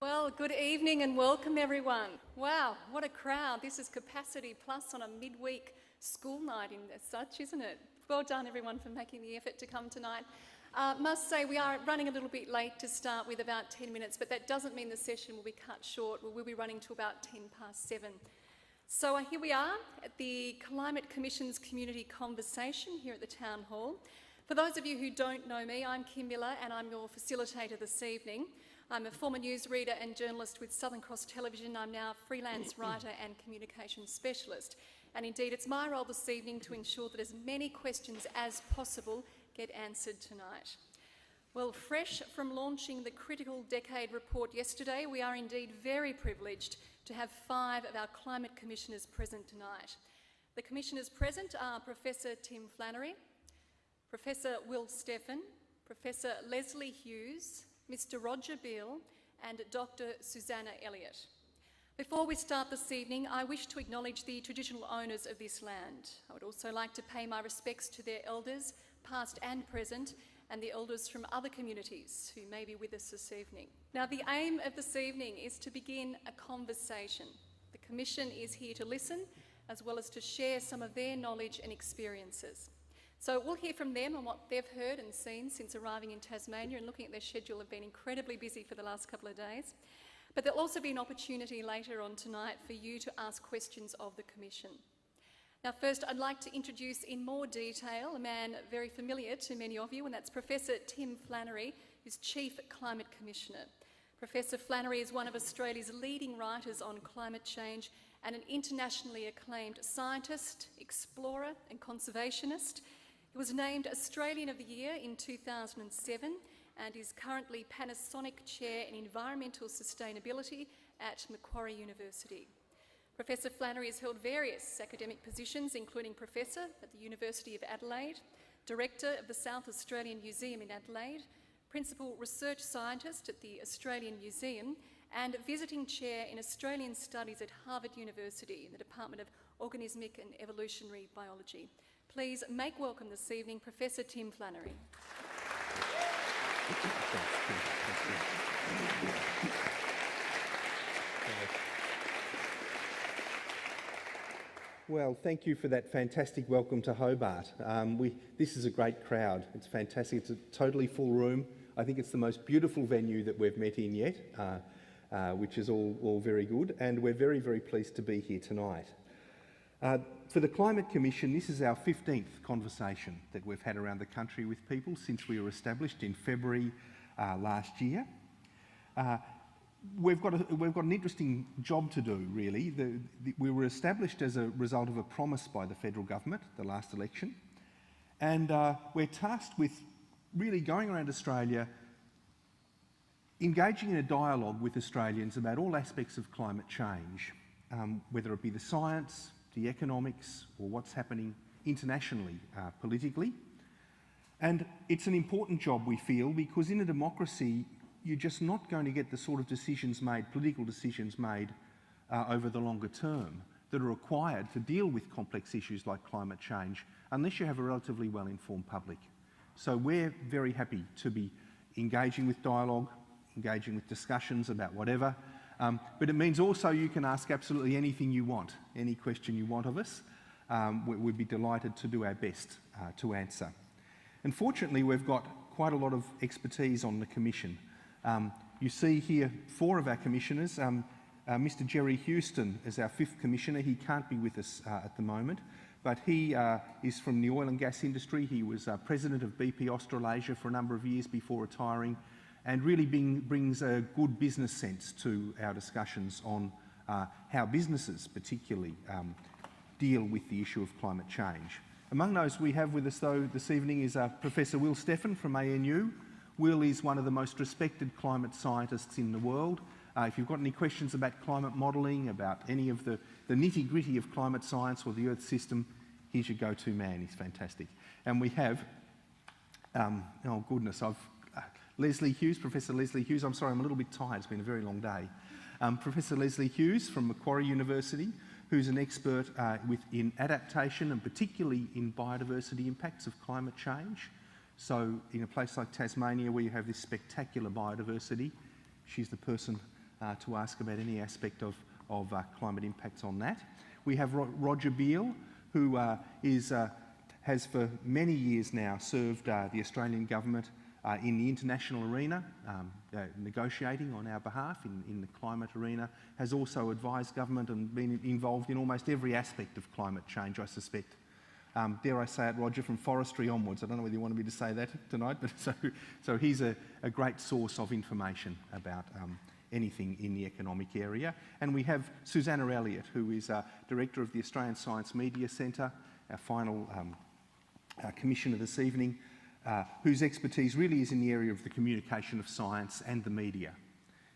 Well, good evening and welcome everyone. Wow, what a crowd. This is Capacity Plus on a midweek school night as such, isn't it? Well done everyone for making the effort to come tonight. Must say we are running a little bit late to start with, about 10 minutes, but that doesn't mean the session will be cut short. We'll be running to about 7:10. So here we are at the Climate Commission's community conversation here at the Town Hall. For those of you who don't know me, I'm Kim Miller and I'm your facilitator this evening. I'm a former newsreader and journalist with Southern Cross Television. I'm now a freelance writer and communications specialist. And indeed, it's my role this evening to ensure that as many questions as possible get answered tonight. Well, fresh from launching the Critical Decade report yesterday, we are indeed very privileged to have 5 of our climate commissioners present tonight. The commissioners present are Professor Tim Flannery, Professor Will Steffen, Professor Leslie Hughes, Mr. Roger Beale and Dr. Susanna Elliott. Before we start this evening, I wish to acknowledge the traditional owners of this land. I would also like to pay my respects to their elders, past and present, and the elders from other communities who may be with us this evening. Now, the aim of this evening is to begin a conversation. The Commission is here to listen, as well as to share some of their knowledge and experiences. So we'll hear from them on what they've heard and seen since arriving in Tasmania, and looking at their schedule have been incredibly busy for the last couple of days. But there'll also be an opportunity later on tonight for you to ask questions of the Commission. Now first, I'd like to introduce in more detail a man very familiar to many of you, and that's Professor Tim Flannery, who's Chief Climate Commissioner. Professor Flannery is one of Australia's leading writers on climate change and an internationally acclaimed scientist, explorer and conservationist. He was named Australian of the Year in 2007 and is currently Panasonic Chair in Environmental Sustainability at Macquarie University. Professor Flannery has held various academic positions, including Professor at the University of Adelaide, Director of the South Australian Museum in Adelaide, Principal Research Scientist at the Australian Museum, and Visiting Chair in Australian Studies at Harvard University in the Department of Organismic and Evolutionary Biology. Please make welcome this evening Professor Tim Flannery. Well, thank you for that fantastic welcome to Hobart. This is a great crowd. It's fantastic. It's a totally full room. I think it's the most beautiful venue that we've met in yet, which is all very good, and we're very, very pleased to be here tonight. For the Climate Commission, this is our 15th conversation that we've had around the country with people since we were established in February last year. We've got an interesting job to do, really. We were established as a result of a promise by the federal government, the last election, and we're tasked with really going around Australia, engaging in a dialogue with Australians about all aspects of climate change, whether it be the science, the economics, or what's happening internationally, politically. And it's an important job, we feel, because in a democracy, you're just not going to get the sort of decisions made, political decisions made over the longer term that are required to deal with complex issues like climate change unless you have a relatively well-informed public. So we're very happy to be engaging with dialogue, engaging with discussions about whatever, but it means also you can ask absolutely anything you want, any question you want of us. We'd be delighted to do our best to answer. Unfortunately, we've got quite a lot of expertise on the Commission. You see here 4 of our commissioners. Mr. Jerry Houston is our 5th commissioner. He can't be with us at the moment, but he is from the oil and gas industry. He was president of BP Australasia for a number of years before retiring, and really brings a good business sense to our discussions on how businesses particularly deal with the issue of climate change. Among those we have with us though this evening is Professor Will Steffen from ANU. Will is one of the most respected climate scientists in the world. If you've got any questions about climate modelling, about any of the nitty-gritty of climate science or the Earth system, he's your go-to man. He's fantastic. And we have, oh goodness, Leslie Hughes, Professor Leslie Hughes. I'm sorry, I'm a little bit tired. It's been a very long day. Professor Leslie Hughes from Macquarie University, who's an expert in adaptation and particularly in biodiversity impacts of climate change. So in a place like Tasmania where you have this spectacular biodiversity, she's the person to ask about any aspect of climate impacts on that. We have Roger Beale, who has for many years now served the Australian government in the international arena, negotiating on our behalf in the climate arena, has also advised government and been involved in almost every aspect of climate change, I suspect. Dare I say it, Roger, from forestry onwards. I don't know whether you wanted me to say that tonight, but so he's a great source of information about anything in the economic area. And we have Susanna Elliott, who is Director of the Australian Science Media Centre, our final commissioner this evening, whose expertise really is in the area of the communication of science and the media.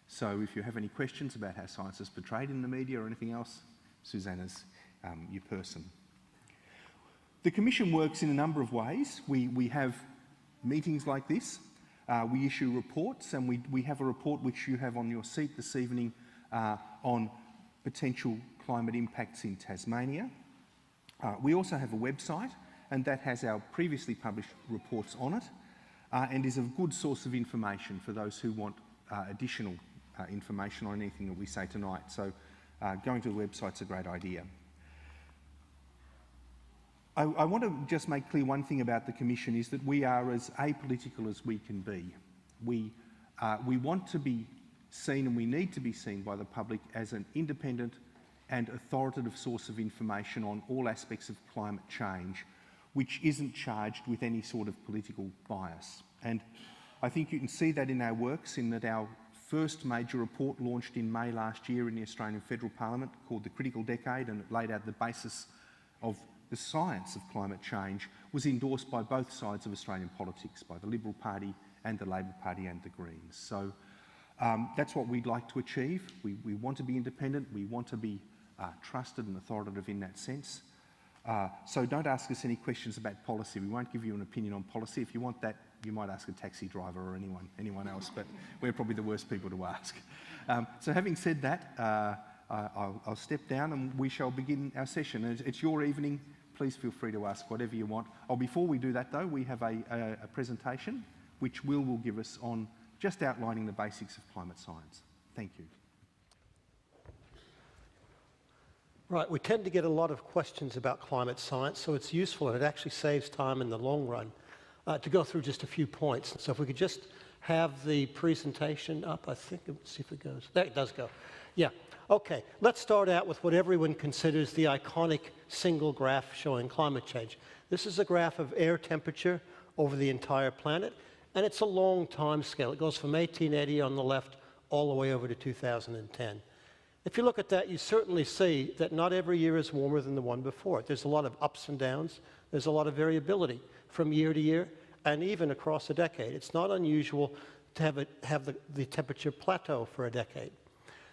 So if you have any questions about how science is portrayed in the media or anything else, Susanna's your person. The Commission works in a number of ways. We have meetings like this, we issue reports, and we have a report which you have on your seat this evening on potential climate impacts in Tasmania. We also have a website, and that has our previously published reports on it, and is a good source of information for those who want additional information on anything that we say tonight. So going to the website's a great idea. I want to just make clear one thing about the Commission is that we are as apolitical as we can be. We want to be seen, and we need to be seen by the public as an independent and authoritative source of information on all aspects of climate change, which isn't charged with any sort of political bias. And I think you can see that in our works, in that our first major report launched in May last year in the Australian Federal Parliament, called The Critical Decade, and it laid out the basis of the science of climate change, was endorsed by both sides of Australian politics, by the Liberal Party and the Labor Party and the Greens. So that's what we'd like to achieve. We want to be independent, we want to be trusted and authoritative in that sense. So don't ask us any questions about policy. We won't give you an opinion on policy. If you want that, you might ask a taxi driver or anyone else, but we're probably the worst people to ask. So having said that, I'll step down and we shall begin our session. It's your evening. Please feel free to ask whatever you want. Oh, before we do that though, we have a presentation which Will give us on just outlining the basics of climate science. Thank you. Right, we tend to get a lot of questions about climate science, so it's useful and it actually saves time in the long run to go through just a few points. So if we could just have the presentation up, I think, let's see if it goes. There it does go. Yeah. Okay, let's start out with what everyone considers the iconic single graph showing climate change. This is a graph of air temperature over the entire planet, and it's a long time scale. It goes from 1880 on the left all the way over to 2010. If you look at that, you certainly see that not every year is warmer than the one before it. There's a lot of ups and downs. There's a lot of variability from year to year and even across a decade. It's not unusual to have the temperature plateau for a decade.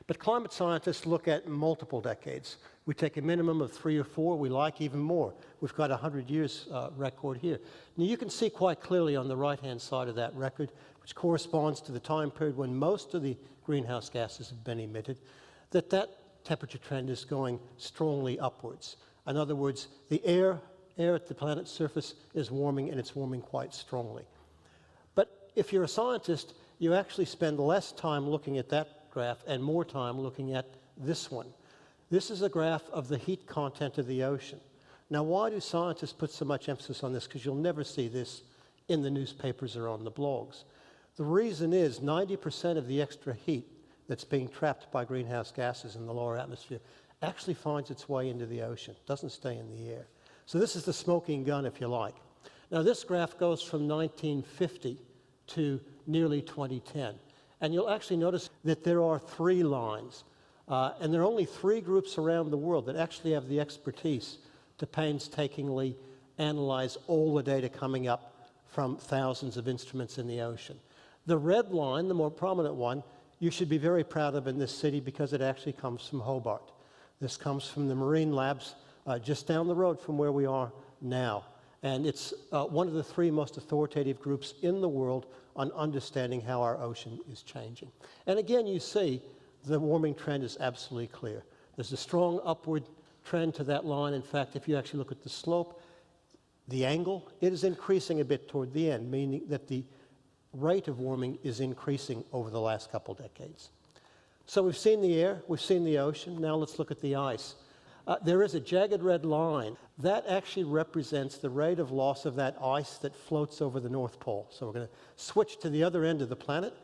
But climate scientists look at multiple decades. We take a minimum of 3 or 4. We like even more. We've got a 100 years record here. Now you can see quite clearly on the right-hand side of that record, which corresponds to the time period when most of the greenhouse gases have been emitted, that temperature trend is going strongly upwards. In other words, the air at the planet's surface is warming, and it's warming quite strongly. But if you're a scientist, you actually spend less time looking at that graph and more time looking at this one. This is a graph of the heat content of the ocean. Now, why do scientists put so much emphasis on this? Because you'll never see this in the newspapers or on the blogs. The reason is 90% of the extra heat that's being trapped by greenhouse gases in the lower atmosphere actually finds its way into the ocean, doesn't stay in the air. So this is the smoking gun, if you like. Now, this graph goes from 1950 to nearly 2010. And you'll actually notice that there are 3 lines. And there are only 3 groups around the world that actually have the expertise to painstakingly analyze all the data coming up from thousands of instruments in the ocean. The red line, the more prominent one, you should be very proud of in this city because it actually comes from Hobart. This comes from the marine labs just down the road from where we are now. And it's one of the 3 most authoritative groups in the world on understanding how our ocean is changing. And again, you see the warming trend is absolutely clear. There's a strong upward trend to that line. In fact, if you actually look at the slope, the angle, it is increasing a bit toward the end, meaning that the rate of warming is increasing over the last couple decades. So we've seen the air, we've seen the ocean, now let's look at the ice. There is a jagged red line. That actually represents the rate of loss of that ice that floats over the North Pole. So we're going to switch to the other end of the planet,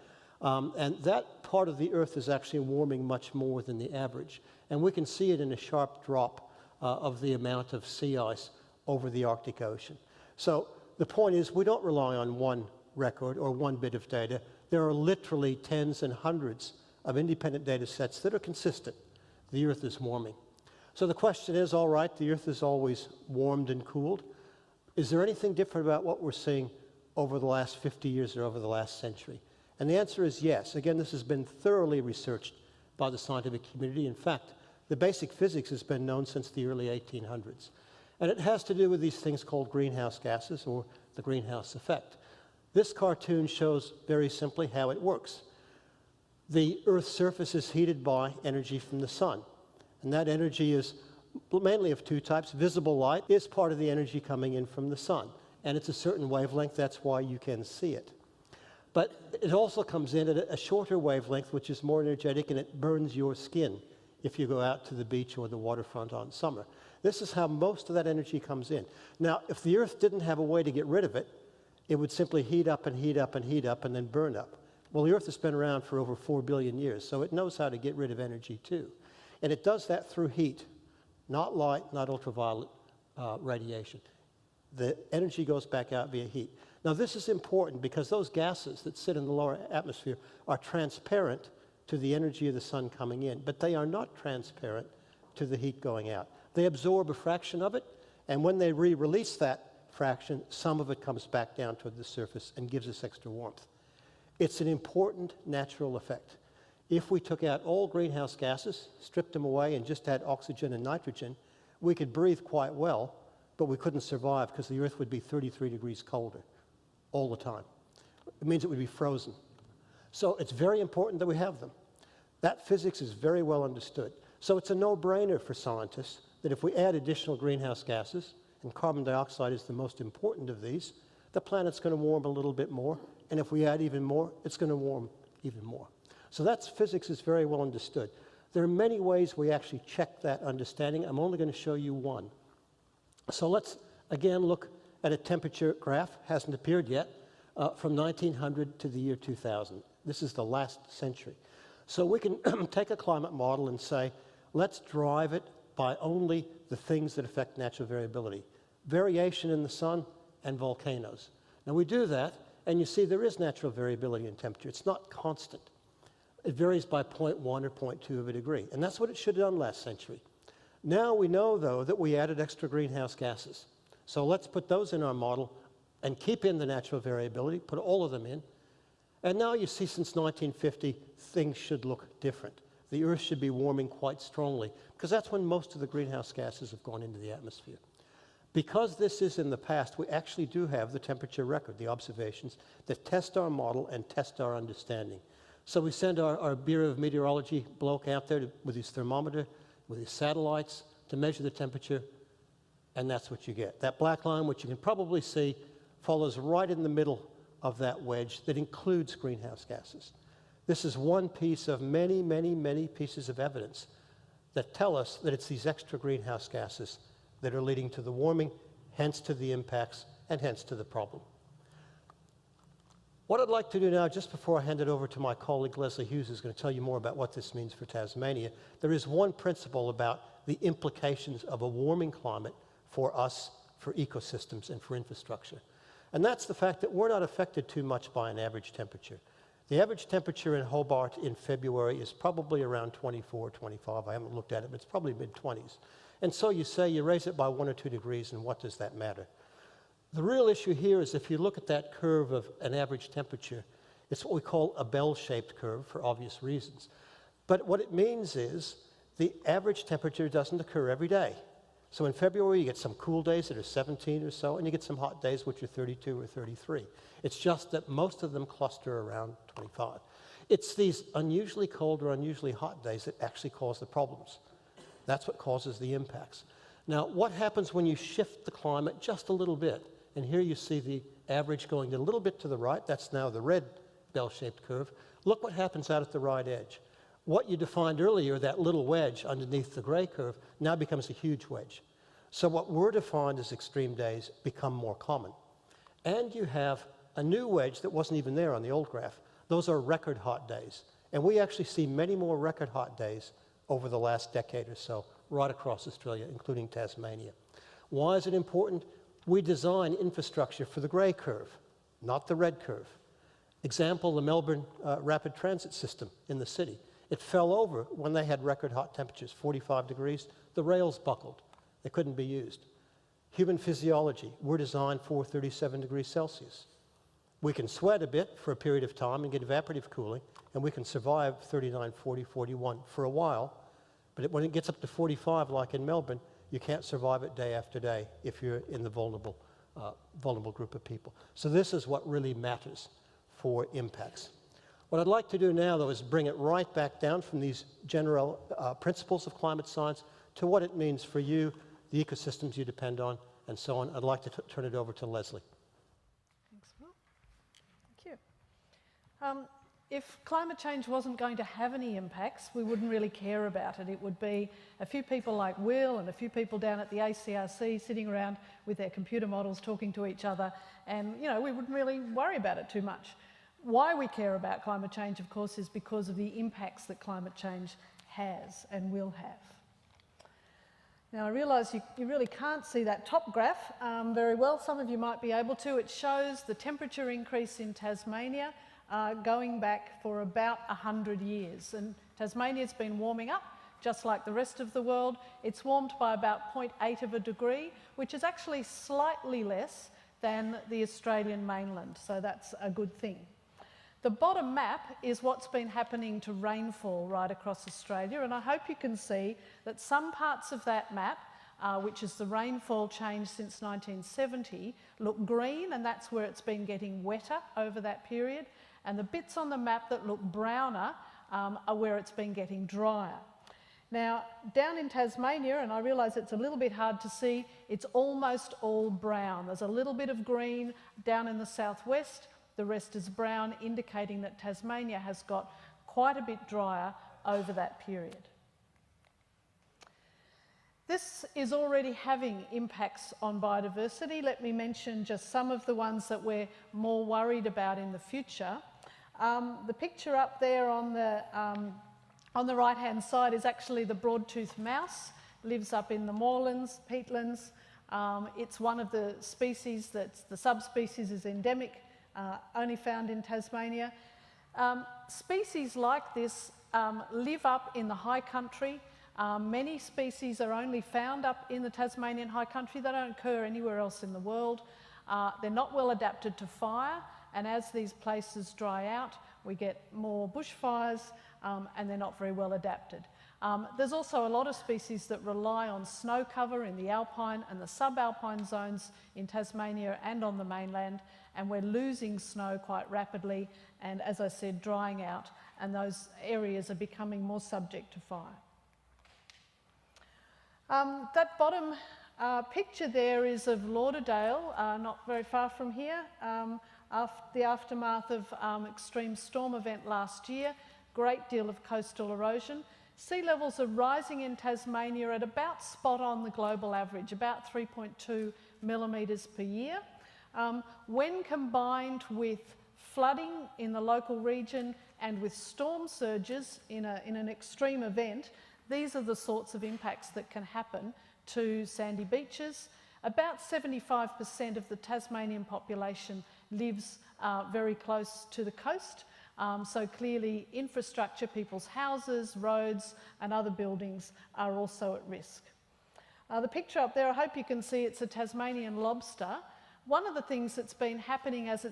and that part of the Earth is actually warming much more than the average. And we can see it in a sharp drop of the amount of sea ice over the Arctic Ocean. So the point is, we don't rely on one record or one bit of data. There are literally tens and hundreds of independent data sets that are consistent. The Earth is warming. So the question is, all right, the Earth is always warmed and cooled. Is there anything different about what we're seeing over the last 50 years or over the last century? And the answer is yes. Again, this has been thoroughly researched by the scientific community. In fact, the basic physics has been known since the early 1800s. And it has to do with these things called greenhouse gases, or the greenhouse effect. This cartoon shows very simply how it works. The Earth's surface is heated by energy from the sun. And that energy is mainly of two types. Visible light is part of the energy coming in from the sun. And it's a certain wavelength, that's why you can see it. But it also comes in at a shorter wavelength, which is more energetic, and it burns your skin if you go out to the beach or the waterfront on summer. This is how most of that energy comes in. Now, if the Earth didn't have a way to get rid of it, it would simply heat up and heat up and heat up and then burn up. Well, the Earth has been around for over 4 billion years, so it knows how to get rid of energy too. And it does that through heat, not light, not ultraviolet radiation. The energy goes back out via heat. Now, this is important because those gases that sit in the lower atmosphere are transparent to the energy of the sun coming in, but they are not transparent to the heat going out. They absorb a fraction of it, and when they re-release that fraction, some of it comes back down toward the surface and gives us extra warmth. It's an important natural effect. If we took out all greenhouse gases, stripped them away, and just had oxygen and nitrogen, we could breathe quite well, but we couldn't survive because the Earth would be 33 degrees colder all the time. It means it would be frozen. So it's very important that we have them. That physics is very well understood. So it's a no-brainer for scientists that if we add additional greenhouse gases, and carbon dioxide is the most important of these, the planet's going to warm a little bit more, and if we add even more, it's going to warm even more. So that's physics is very well understood. There are many ways we actually check that understanding. I'm only going to show you one. So let's again look at a temperature graph, hasn't appeared yet, from 1900 to the year 2000. This is the last century. So we can take a climate model and say, let's drive it by only the things that affect natural variability. Variation in the sun and volcanoes. Now we do that, and you see there is natural variability in temperature. It's not constant. It varies by 0.1 or 0.2 of a degree, and that's what it should have done last century. Now we know, though, that we added extra greenhouse gases. So let's put those in our model and keep in the natural variability, put all of them in. And now you see since 1950, things should look different. The Earth should be warming quite strongly, because that's when most of the greenhouse gases have gone into the atmosphere. Because this is in the past, we actually do have the temperature record, the observations, that test our model and test our understanding. So we send our Bureau of Meteorology bloke out there with his thermometer, with his satellites, to measure the temperature, and that's what you get. That black line, which you can probably see, follows right in the middle of that wedge that includes greenhouse gases. This is one piece of many, many, many pieces of evidence that tell us that it's these extra greenhouse gases that are leading to the warming, hence to the impacts, and hence to the problem. What I'd like to do now, just before I hand it over to my colleague Leslie Hughes, who's going to tell you more about what this means for Tasmania, there is one principle about the implications of a warming climate for us, for ecosystems, and for infrastructure. And that's the fact that we're not affected too much by an average temperature. The average temperature in Hobart in February is probably around 24, 25. I haven't looked at it, but it's probably mid-20s. And so you say you raise it by 1 or 2 degrees, and what does that matter? The real issue here is if you look at that curve of an average temperature, it's what we call a bell-shaped curve for obvious reasons. But what it means is the average temperature doesn't occur every day. So in February, you get some cool days that are 17 or so, and you get some hot days which are 32 or 33. It's just that most of them cluster around 25. It's these unusually cold or unusually hot days that actually cause the problems. That's what causes the impacts. Now, what happens when you shift the climate just a little bit? And here you see the average going a little bit to the right. That's now the red bell-shaped curve. Look what happens out at the right edge. What you defined earlier, that little wedge underneath the grey curve, now becomes a huge wedge. So what were defined as extreme days become more common. And you have a new wedge that wasn't even there on the old graph. Those are record hot days. And we actually see many more record hot days over the last decade or so, right across Australia, including Tasmania. Why is it important? We design infrastructure for the grey curve, not the red curve. Example, the Melbourne rapid transit system in the city. It fell over when they had record hot temperatures, 45 degrees. The rails buckled. They couldn't be used. Human physiology, we're designed for 37 degrees Celsius. We can sweat a bit for a period of time and get evaporative cooling, and we can survive 39, 40, 41 for a while. But when it gets up to 45, like in Melbourne, you can't survive it day after day if you're in the vulnerable group of people. So this is what really matters for impacts. What I'd like to do now, though, is bring it right back down from these general principles of climate science to what it means for you, the ecosystems you depend on, and so on. I'd like to turn it over to Leslie. Thanks, Will. Thank you. If climate change wasn't going to have any impacts, we wouldn't really care about it. It would be a few people like Will and a few people down at the ACRC sitting around with their computer models talking to each other, and we wouldn't really worry about it too much. Why we care about climate change, of course, is because of the impacts that climate change has and will have. Now, I realise you really can't see that top graph very well. Some of you might be able to. It shows the temperature increase in Tasmania going back for about 100 years. And Tasmania's been warming up, just like the rest of the world. It's warmed by about 0.8 of a degree, which is actually slightly less than the Australian mainland, so that's a good thing. The bottom map is what's been happening to rainfall right across Australia, and I hope you can see that some parts of that map, which is the rainfall change since 1970, look green, and that's where it's been getting wetter over that period, and the bits on the map that look browner are where it's been getting drier. Now, down in Tasmania, and I realise it's a little bit hard to see, it's almost all brown. There's a little bit of green down in the southwest. The rest is brown, indicating that Tasmania has got quite a bit drier over that period. This is already having impacts on biodiversity. Let me mention just some of the ones that we're more worried about in the future. The picture up there on the right-hand side is actually the broad-toothed mouse. Lives up in the moorlands, peatlands. It's one of the species that's, the subspecies is endemic. Only found in Tasmania. Species like this live up in the high country. Many species are only found up in the Tasmanian high country. They don't occur anywhere else in the world. They're not well adapted to fire, and as these places dry out, we get more bushfires, and they're not very well adapted. There's also a lot of species that rely on snow cover in the alpine and the subalpine zones in Tasmania and on the mainland, and we're losing snow quite rapidly and, as I said, drying out, and those areas are becoming more subject to fire. That bottom picture there is of Lauderdale, not very far from here, the aftermath of extreme storm event last year, great deal of coastal erosion. Sea levels are rising in Tasmania at about spot on the global average, about 3.2 millimetres per year. When combined with flooding in the local region and with storm surges in an extreme event, these are the sorts of impacts that can happen to sandy beaches. About 75% of the Tasmanian population lives very close to the coast. So clearly infrastructure, people's houses, roads and other buildings are also at risk. The picture up there, I hope you can see, it's a Tasmanian lobster. One of the things that's been happening as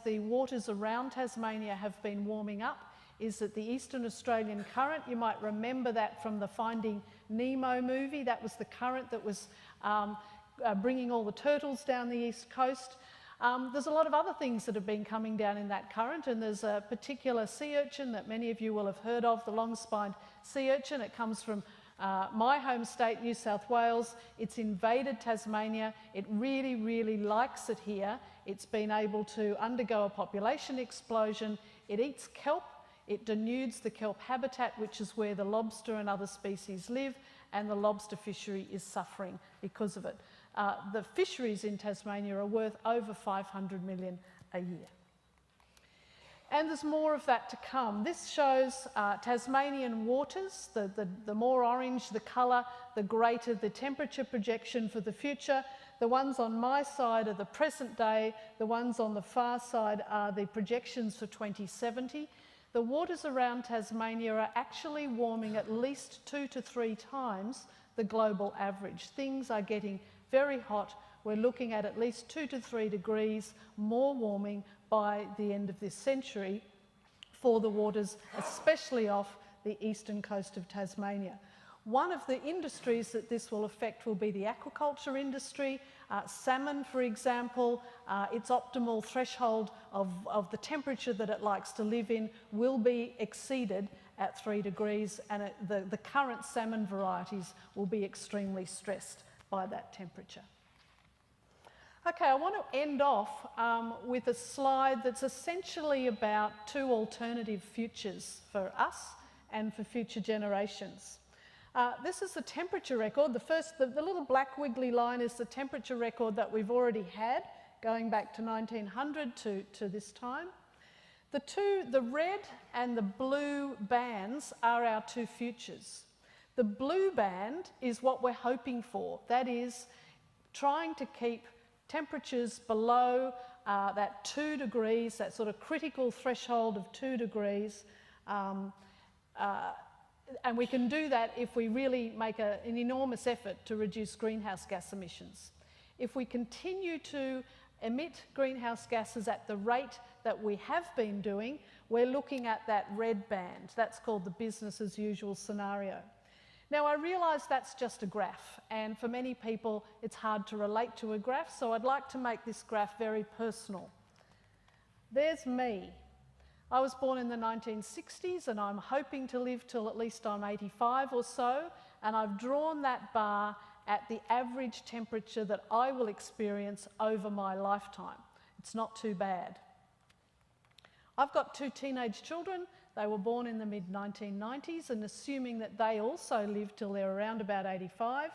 the waters around Tasmania have been warming up is that the Eastern Australian current, you might remember that from the Finding Nemo movie, that was the current that was bringing all the turtles down the east coast. There's a lot of other things that have been coming down in that current, and there's a particular sea urchin that many of you will have heard of, the long-spined sea urchin. It comes from my home state, New South Wales. It's invaded Tasmania. It really, really likes it here. It's been able to undergo a population explosion. It eats kelp. It denudes the kelp habitat, which is where the lobster and other species live, and the lobster fishery is suffering because of it. The fisheries in Tasmania are worth over $500 million a year. And there's more of that to come. This shows Tasmanian waters. The more orange the colour, the greater the temperature projection for the future. The ones on my side are the present day. The ones on the far side are the projections for 2070. The waters around Tasmania are actually warming at least 2 to 3 times the global average. Things are getting very hot. We're looking at least 2 to 3 degrees more warming by the end of this century for the waters, especially off the eastern coast of Tasmania. One of the industries that this will affect will be the aquaculture industry. Salmon, for example, its optimal threshold of the temperature that it likes to live in will be exceeded at 3 degrees, and the current salmon varieties will be extremely stressed by that temperature. Okay, I want to end off with a slide that's essentially about 2 alternative futures for us and for future generations. This is the temperature record. The little black wiggly line is the temperature record that we've already had, going back to 1900 to this time. The red and the blue bands are our 2 futures. The blue band is what we're hoping for. That is, trying to keep temperatures below that 2 degrees, that sort of critical threshold of 2 degrees. And we can do that if we really make an enormous effort to reduce greenhouse gas emissions. If we continue to emit greenhouse gases at the rate that we have been doing, we're looking at that red band. That's called the business as usual scenario. Now, I realise that's just a graph, and for many people it's hard to relate to a graph, so I'd like to make this graph very personal. There's me. I was born in the 1960s, and I'm hoping to live till at least I'm 85 or so, and I've drawn that bar at the average temperature that I will experience over my lifetime. It's not too bad. I've got 2 teenage children. They were born in the mid-1990s, and assuming that they also live till they're around about 85,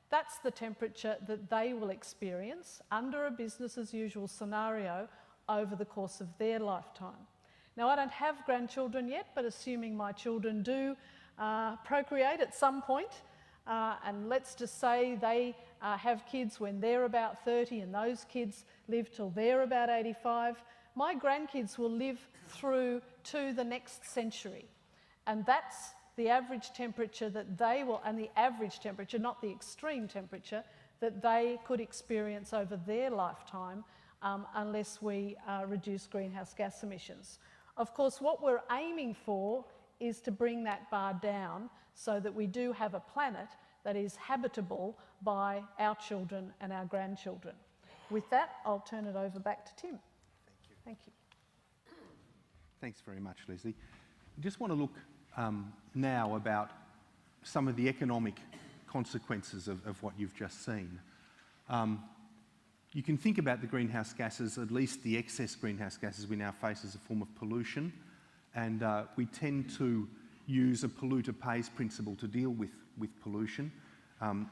that's the temperature that they will experience under a business as usual scenario over the course of their lifetime. Now, I don't have grandchildren yet, but assuming my children do procreate at some point, and let's just say they have kids when they're about 30 and those kids live till they're about 85, my grandkids will live through to the next century. And that's the average temperature that they will, and the average temperature, not the extreme temperature, that they could experience over their lifetime unless we reduce greenhouse gas emissions. Of course, what we're aiming for is to bring that bar down so that we do have a planet that is habitable by our children and our grandchildren. With that, I'll turn it over back to Tim. Thank you. Thanks very much, Leslie. I just want to look now about some of the economic consequences of what you've just seen. You can think about the greenhouse gases, at least the excess greenhouse gases we now face, as a form of pollution, and we tend to use a polluter pays principle to deal with pollution.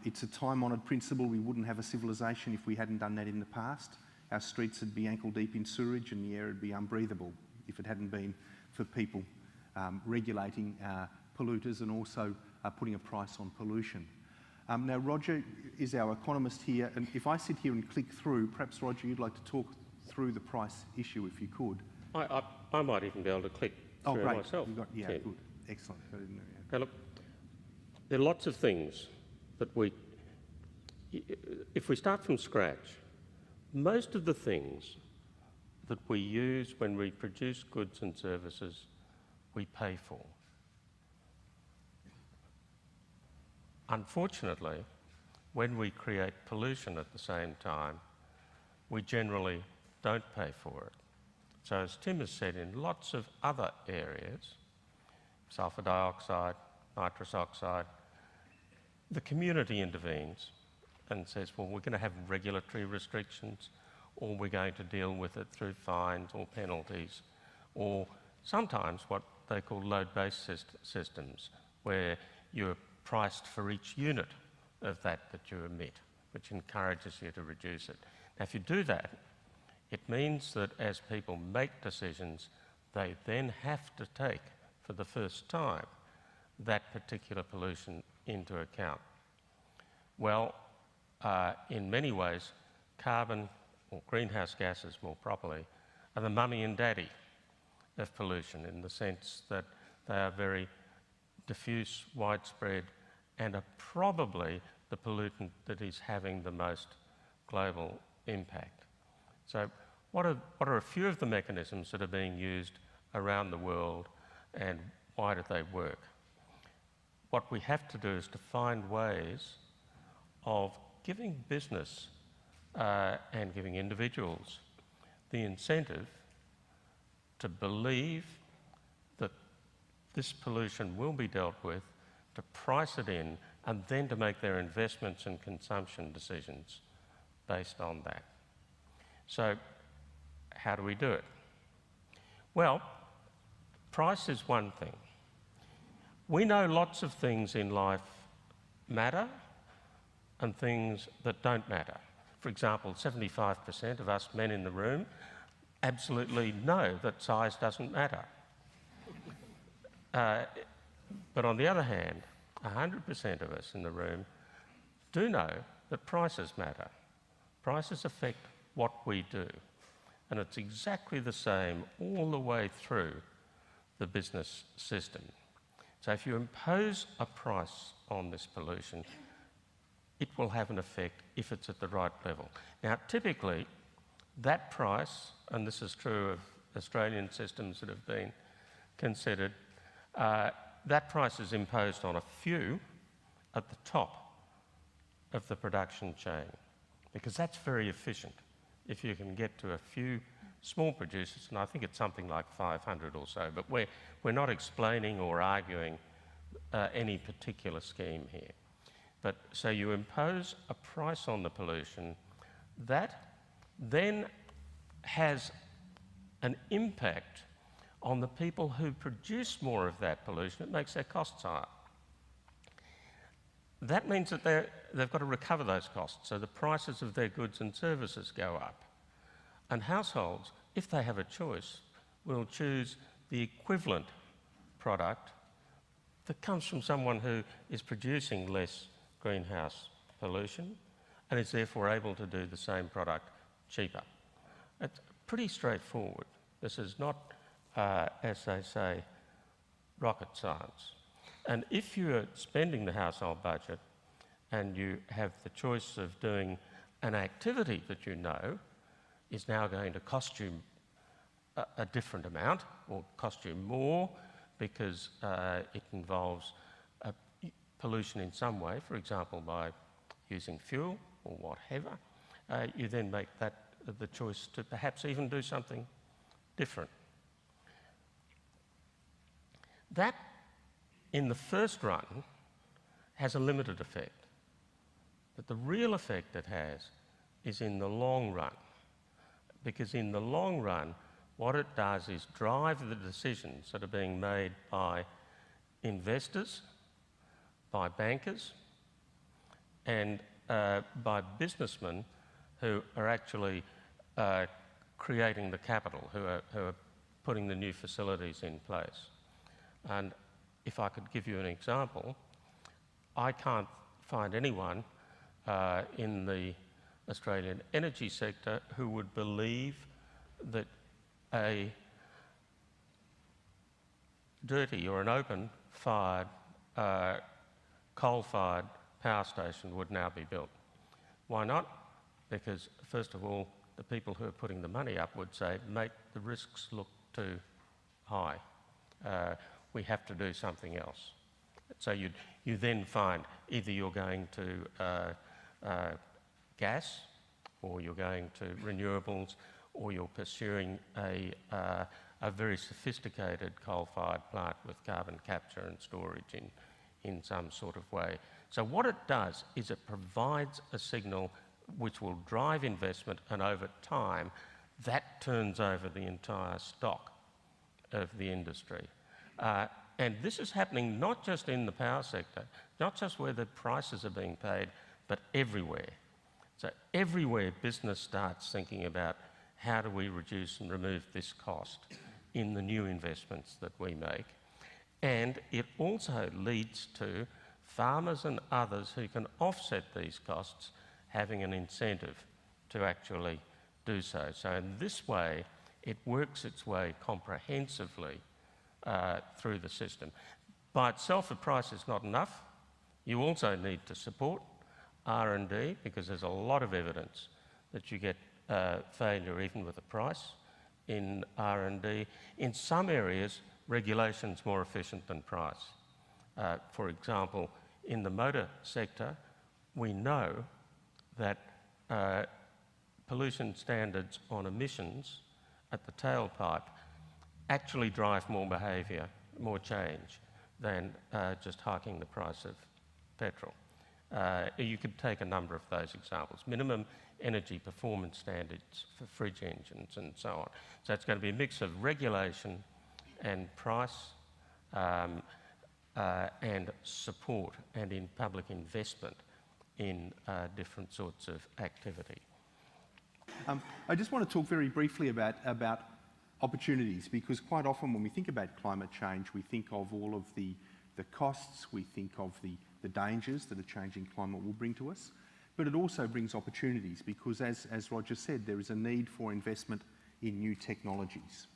It's a time-honoured principle. We wouldn't have a civilisation if we hadn't done that in the past. Our streets would be ankle deep in sewerage and the air would be unbreathable if it hadn't been for people regulating polluters and also putting a price on pollution. Now, Roger is our economist here, and if I sit here and click through, perhaps, Roger, you'd like to talk through the price issue, if you could. I might even be able to click through great. myself. Yeah, good. Excellent. I didn't know, yeah. Now, look, there are lots of things that if we start from scratch, most of the things that we use when we produce goods and services, we pay for. Unfortunately, when we create pollution at the same time, we generally don't pay for it. So as Tim has said, in lots of other areas, sulphur dioxide, nitrous oxide, the community intervenes and says, well, we're going to have regulatory restrictions, or we're going to deal with it through fines or penalties, or sometimes what they call load-based systems, where you're priced for each unit of that you emit, which encourages you to reduce it. Now, if you do that, it means that as people make decisions, they then have to take, for the first time, that particular pollution into account. Well, in many ways, carbon, or greenhouse gases more properly, are the mummy and daddy of pollution, in the sense that they are very diffuse, widespread, and are probably the pollutant that is having the most global impact. So what are a few of the mechanisms that are being used around the world, and why do they work? What we have to do is to find ways of giving business and giving individuals the incentive to believe that this pollution will be dealt with, to price it in, and then to make their investments and consumption decisions based on that. So how do we do it? Well, price is one thing. We know lots of things in life matter and things that don't matter. For example, 75% of us men in the room absolutely know that size doesn't matter. But on the other hand, 100% of us in the room do know that prices matter. Prices affect what we do. And it's exactly the same all the way through the business system. So if you impose a price on this pollution, it will have an effect if it's at the right level. Now, typically, that price, and this is true of Australian systems that have been considered, that price is imposed on a few at the top of the production chain, because that's very efficient. If you can get to a few small producers, and I think it's something like 500 or so, but we're not explaining or arguing any particular scheme here. But so you impose a price on the pollution that then has an impact on the people who produce more of that pollution. It makes their costs higher. That means that they've got to recover those costs, so the prices of their goods and services go up. And households, if they have a choice, will choose the equivalent product that comes from someone who is producing less greenhouse pollution and is therefore able to do the same product cheaper. It's pretty straightforward. This is not, as they say, rocket science. And if you're spending the household budget and you have the choice of doing an activity that you know is now going to cost you a different amount or cost you more because it involves pollution in some way, for example by using fuel or whatever, you then make that the choice to perhaps even do something different. That, in the first run, has a limited effect. But the real effect it has is in the long run. Because in the long run, what it does is drive the decisions that are being made by investors, by bankers, and by businessmen who are actually creating the capital, who are putting the new facilities in place. And if I could give you an example, I can't find anyone in the Australian energy sector who would believe that a dirty or an open-fired, coal-fired power station would now be built. Why not? Because, first of all, the people who are putting the money up would say, make the risks look too high. We have to do something else. So you then find either you're going to gas, or you're going to renewables, or you're pursuing a very sophisticated coal-fired plant with carbon capture and storage in some sort of way. So what it does is it provides a signal which will drive investment, and over time that turns over the entire stock of the industry. And this is happening not just in the power sector, not just where the prices are being paid, but everywhere. So everywhere business starts thinking about how do we reduce and remove this cost in the new investments that we make. And it also leads to farmers and others who can offset these costs having an incentive to actually do so. So in this way, it works its way comprehensively through the system. By itself, the price is not enough. You also need to support R&D because there's a lot of evidence that you get failure even with a price in R&D. In some areas, regulation's more efficient than price. For example, in the motor sector, we know that pollution standards on emissions at the tailpipe actually drive more behaviour, more change than just hiking the price of petrol. You could take a number of those examples. Minimum energy performance standards for fridge engines and so on. So it's going to be a mix of regulation and price and support and in public investment in different sorts of activity. I just want to talk very briefly about opportunities, because quite often when we think about climate change, we think of all of the costs, we think of the dangers that a changing climate will bring to us, but it also brings opportunities because, as Roger said, there is a need for investment in new technologies.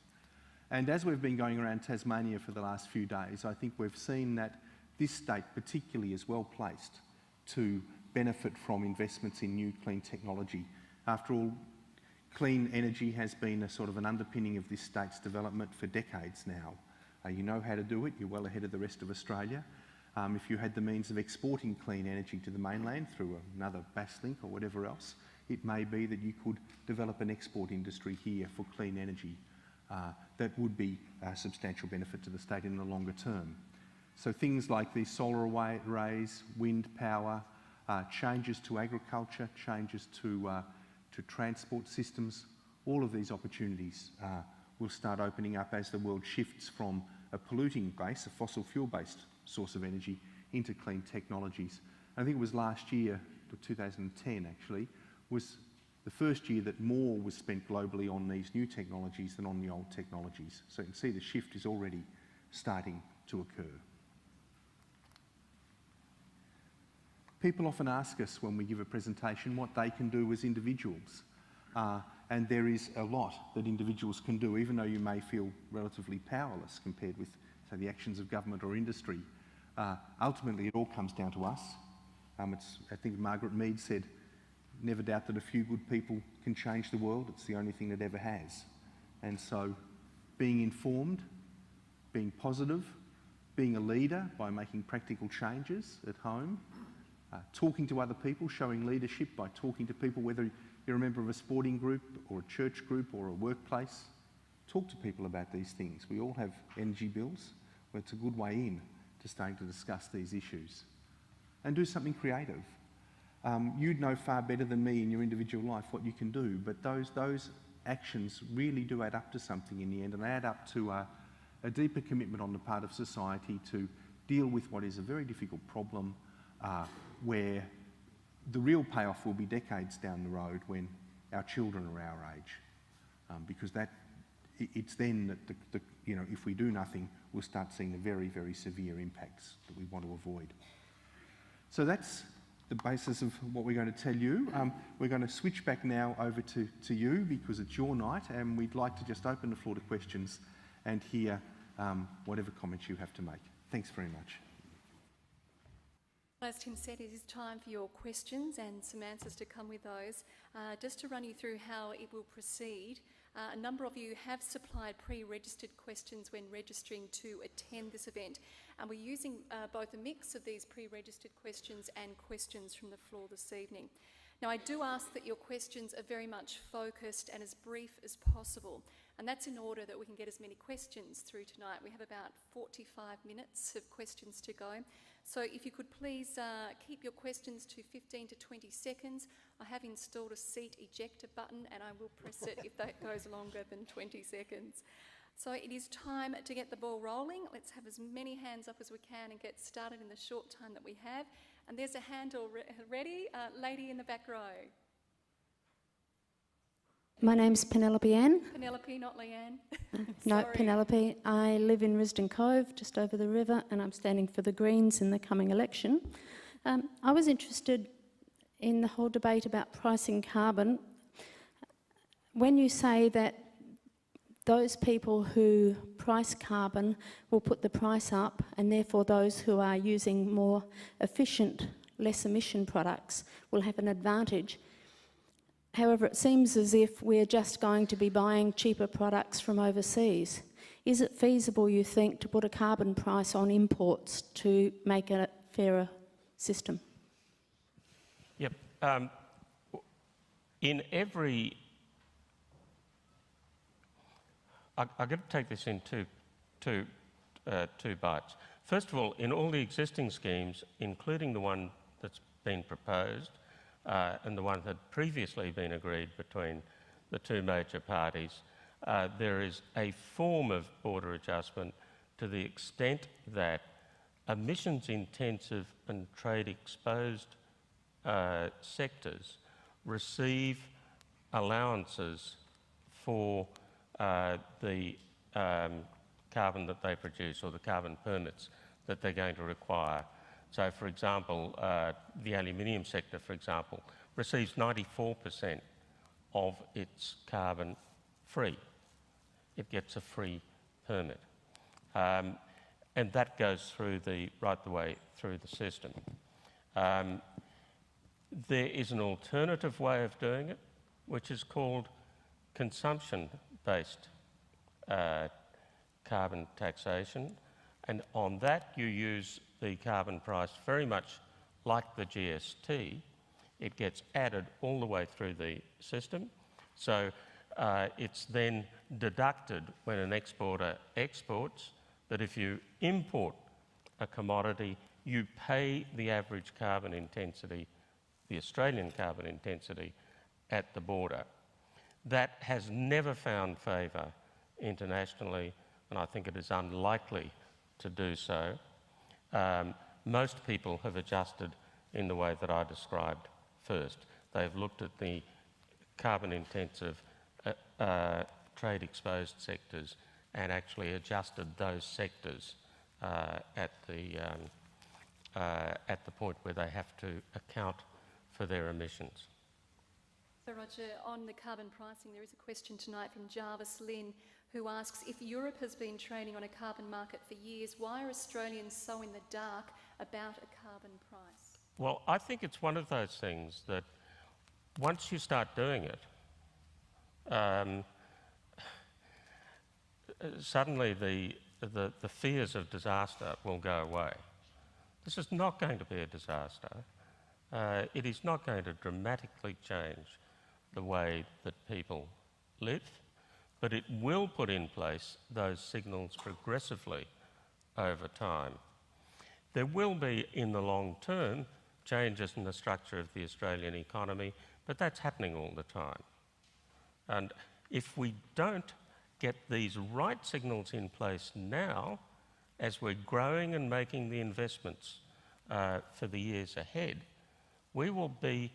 And as we've been going around Tasmania for the last few days, I think we've seen that this state particularly is well placed to benefit from investments in new clean technology. After all, clean energy has been a sort of an underpinning of this state's development for decades now. You know how to do it, you're well ahead of the rest of Australia. If you had the means of exporting clean energy to the mainland through another Basslink or whatever else, it may be that you could develop an export industry here for clean energy that would be a substantial benefit to the state in the longer term. So things like these solar arrays, wind power, changes to agriculture, changes to transport systems, all of these opportunities will start opening up as the world shifts from a polluting base, a fossil fuel-based source of energy, into clean technologies. I think it was last year, 2010 actually, was the first year that more was spent globally on these new technologies than on the old technologies. So you can see the shift is already starting to occur. People often ask us when we give a presentation what they can do as individuals. And there is a lot that individuals can do, even though you may feel relatively powerless compared with, say, the actions of government or industry. Ultimately, it all comes down to us. I think Margaret Mead said, never doubt that a few good people can change the world. It's the only thing that ever has. And so being informed, being positive, being a leader by making practical changes at home, talking to other people, showing leadership by talking to people, whether you're a member of a sporting group or a church group or a workplace. Talk to people about these things. We all have energy bills, but it's a good way in to starting to discuss these issues. And do something creative. You'd know far better than me in your individual life what you can do, but those actions really do add up to something in the end, and add up to a deeper commitment on the part of society to deal with what is a very difficult problem where the real payoff will be decades down the road when our children are our age, because it's then that if we do nothing, we'll start seeing the very, very severe impacts that we want to avoid. So that's the basis of what we're going to tell you. We're going to switch back now over to you because it's your night, and we'd like to just open the floor to questions and hear whatever comments you have to make. Thanks very much. As Tim said, it is time for your questions and some answers to come with those. Just to run you through how it will proceed, a number of you have supplied pre-registered questions when registering to attend this event, and we're using both a mix of these pre-registered questions and questions from the floor this evening. Now, I do ask that your questions are very much focused and as brief as possible, and that's in order that we can get as many questions through tonight. We have about 45 minutes of questions to go. So if you could please keep your questions to 15 to 20 seconds. I have installed a seat ejector button and I will press it if that goes longer than 20 seconds. So it is time to get the ball rolling. Let's have as many hands up as we can and get started in the short time that we have. And there's a hand already, lady in the back row. My name's Penelope Ann. Penelope, not Leanne. No, Sorry. Penelope. I live in Risdon Cove, just over the river, and I'm standing for the Greens in the coming election. I was interested in the whole debate about pricing carbon. When you say that those people who price carbon will put the price up, and therefore those who are using more efficient, less emission products will have an advantage. However, it seems as if we're just going to be buying cheaper products from overseas. Is it feasible, you think, to put a carbon price on imports to make a fairer system? Yep. In every... I've got to take this in two bites. First of all, in all the existing schemes, including the one that's been proposed, and the one that had previously been agreed between the two major parties, there is a form of border adjustment to the extent that emissions-intensive and trade-exposed sectors receive allowances for the carbon that they produce, or the carbon permits that they're going to require. So, for example, the aluminium sector, for example, receives 94% of its carbon free. It gets a free permit. And that goes through right the way through the system. There is an alternative way of doing it, which is called consumption-based carbon taxation. And on that, you use the carbon price very much like the GST. It gets added all the way through the system. So it's then deducted when an exporter exports, that if you import a commodity, you pay the average carbon intensity, the Australian carbon intensity, at the border. That has never found favour internationally, and I think it is unlikely to do so. Most people have adjusted in the way that I described first. They've looked at the carbon-intensive, trade-exposed sectors and actually adjusted those sectors at the point where they have to account for their emissions. So Roger, on the carbon pricing, there is a question tonight from Jarvis Lynn, who asks, if Europe has been trading on a carbon market for years, why are Australians so in the dark about a carbon price? Well, I think it's one of those things that once you start doing it, suddenly the fears of disaster will go away. This is not going to be a disaster. It is not going to dramatically change the way that people live, but it will put in place those signals progressively over time. There will be, in the long term, changes in the structure of the Australian economy, but that's happening all the time. And if we don't get these right signals in place now, as we're growing and making the investments for the years ahead, we will be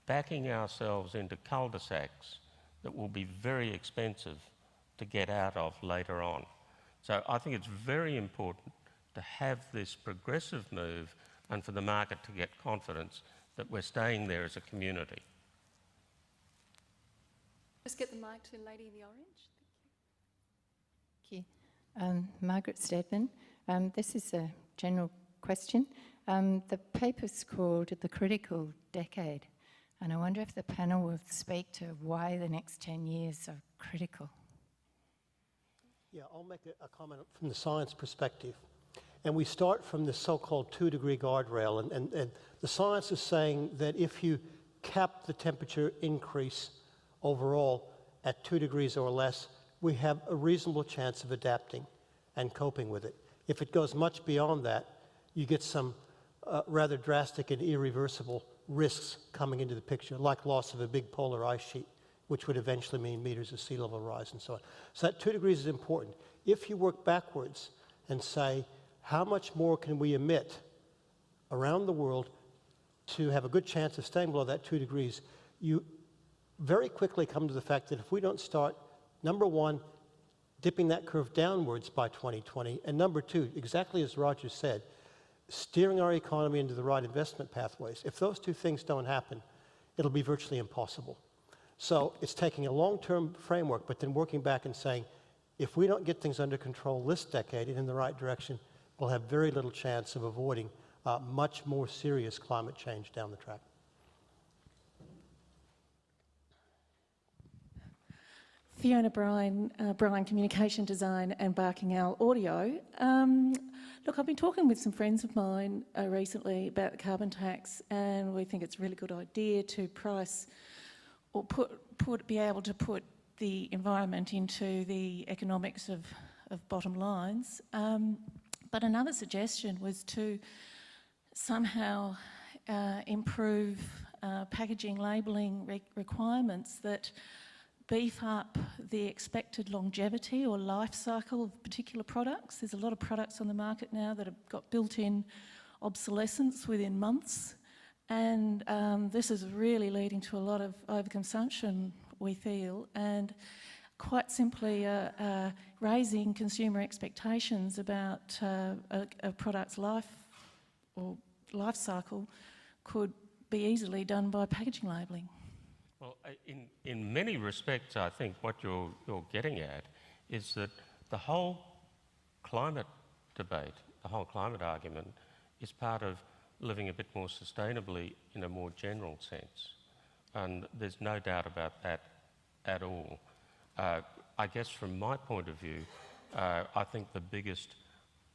backing ourselves into cul-de-sacs that will be very expensive to get out of later on. So I think it's very important to have this progressive move and for the market to get confidence that we're staying there as a community. Just get the mic to the lady in the orange. Thank you. Margaret Stedman. This is a general question. The paper's called The Critical Decade, and I wonder if the panel will speak to why the next 10 years are critical. Yeah, I'll make a comment from the science perspective. And we start from the so-called 2-degree guardrail, and the science is saying that if you cap the temperature increase overall at 2 degrees or less, we have a reasonable chance of adapting and coping with it. If it goes much beyond that, you get some rather drastic and irreversible risks coming into the picture, like loss of a big polar ice sheet, which would eventually mean meters of sea level rise and so on. So that 2 degrees is important. if you work backwards and say, how much more can we emit around the world to have a good chance of staying below that 2 degrees, you very quickly come to the fact that if we don't start, number one, dipping that curve downwards by 2020, and number two, exactly as Roger said, steering our economy into the right investment pathways. If those two things don't happen, it'll be virtually impossible. So it's taking a long-term framework, but then working back and saying, if we don't get things under control this decade and in the right direction, we'll have very little chance of avoiding much more serious climate change down the track. Fiona Bryan, Bryan Communication Design and Barking Owl Audio. Look, I've been talking with some friends of mine recently about the carbon tax, and we think it's a really good idea to price or be able to put the environment into the economics of bottom lines. But another suggestion was to somehow improve packaging labelling requirements that beef up the expected longevity or life cycle of particular products. There's a lot of products on the market now that have got built-in obsolescence within months, and this is really leading to a lot of overconsumption, we feel, and quite simply raising consumer expectations about a product's life or life cycle could be easily done by packaging labelling. Well, in many respects, I think what you're getting at is that the whole climate debate, the whole climate argument, is part of living a bit more sustainably in a more general sense. And there's no doubt about that at all. I guess from my point of view, I think the biggest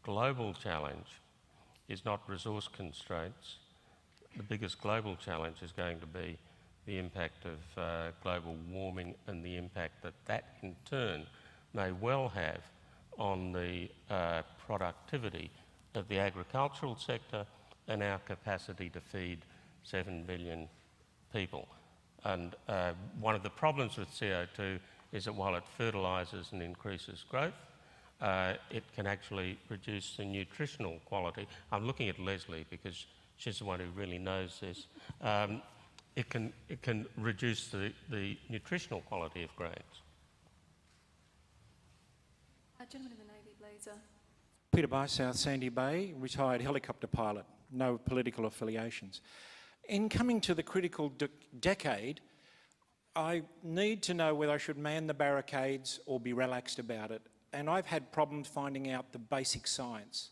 global challenge is not resource constraints. The biggest global challenge is going to be the impact of global warming and the impact that that in turn may well have on the productivity of the agricultural sector and our capacity to feed 7 billion people. And one of the problems with CO2 is that while it fertilises and increases growth, it can actually reduce the nutritional quality. I'm looking at Leslie because she's the one who really knows this. It can reduce the nutritional quality of grains. Gentleman in the navy blazer. Peter By, South Sandy Bay, retired helicopter pilot, no political affiliations. In coming to the critical decade, I need to know whether I should man the barricades or be relaxed about it. And I've had problems finding out the basic science.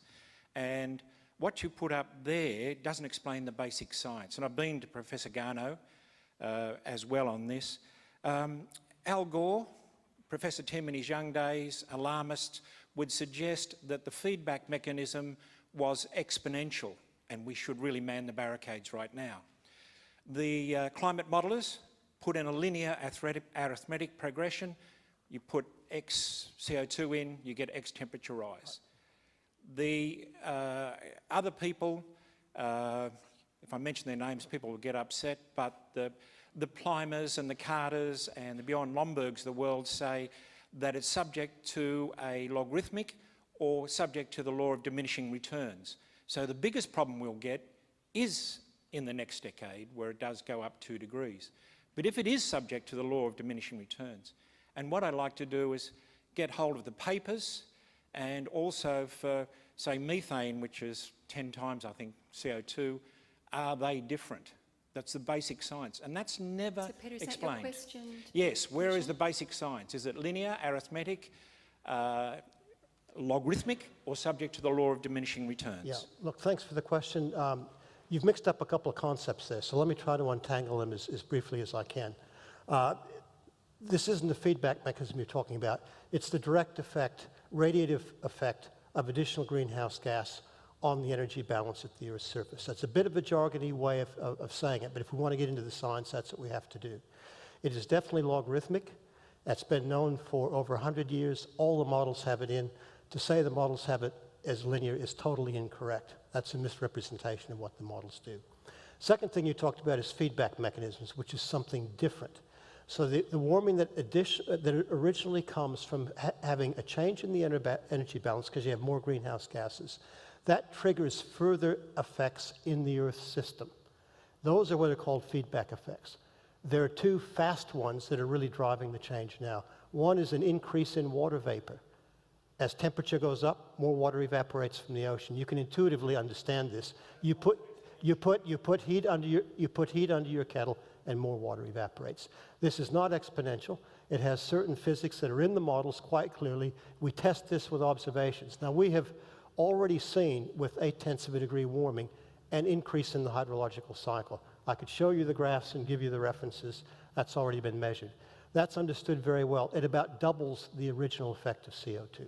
And what you put up there doesn't explain the basic science. And I've been to Professor Garneau as well on this. Al Gore, Professor Tim in his young days, alarmists, would suggest that the feedback mechanism was exponential and we should really man the barricades right now. The climate modellers put in a linear arithmetic progression. You put X CO2 in, you get X temperature rise. The other people, if I mention their names, people will get upset, but the Plymers and the Carters and the Bjorn Lombergs of the world say that it's subject to a logarithmic or subject to the law of diminishing returns. So the biggest problem we'll get is in the next decade, where it does go up 2 degrees. But if it is subject to the law of diminishing returns, and what I'd like to do is get hold of the papers, and also for, say, methane, which is 10 times, I think, CO2, are they different? That's the basic science, and that's never So Peter, is explained. that your question? Yes, where is the basic science? Is it linear, arithmetic, logarithmic, or subject to the law of diminishing returns? Yeah, look, thanks for the question. You've mixed up a couple of concepts there, so let me try to untangle them as briefly as I can. This isn't the feedback mechanism you're talking about. It's the direct effect, radiative effect of additional greenhouse gas on the energy balance at the Earth's surface. That's a bit of a jargony way of saying it, but if we want to get into the science, that's what we have to do. It is definitely logarithmic. That's been known for over 100 years. All the models have it in. To say the models have it as linear is totally incorrect. That's a misrepresentation of what the models do. Second thing you talked about is feedback mechanisms, which is something different. So the warming that originally comes from having a change in the energy balance because you have more greenhouse gases, that triggers further effects in the Earth system. Those are what are called feedback effects. There are two fast ones that are really driving the change now. One is an increase in water vapor. As temperature goes up, more water evaporates from the ocean. You can intuitively understand this. You put heat under your kettle, and more water evaporates. This is not exponential. It has certain physics that are in the models quite clearly. We test this with observations. Now, we have already seen, with 0.8 of a degree warming, an increase in the hydrological cycle. I could show you the graphs and give you the references. That's already been measured. That's understood very well. It about doubles the original effect of CO2.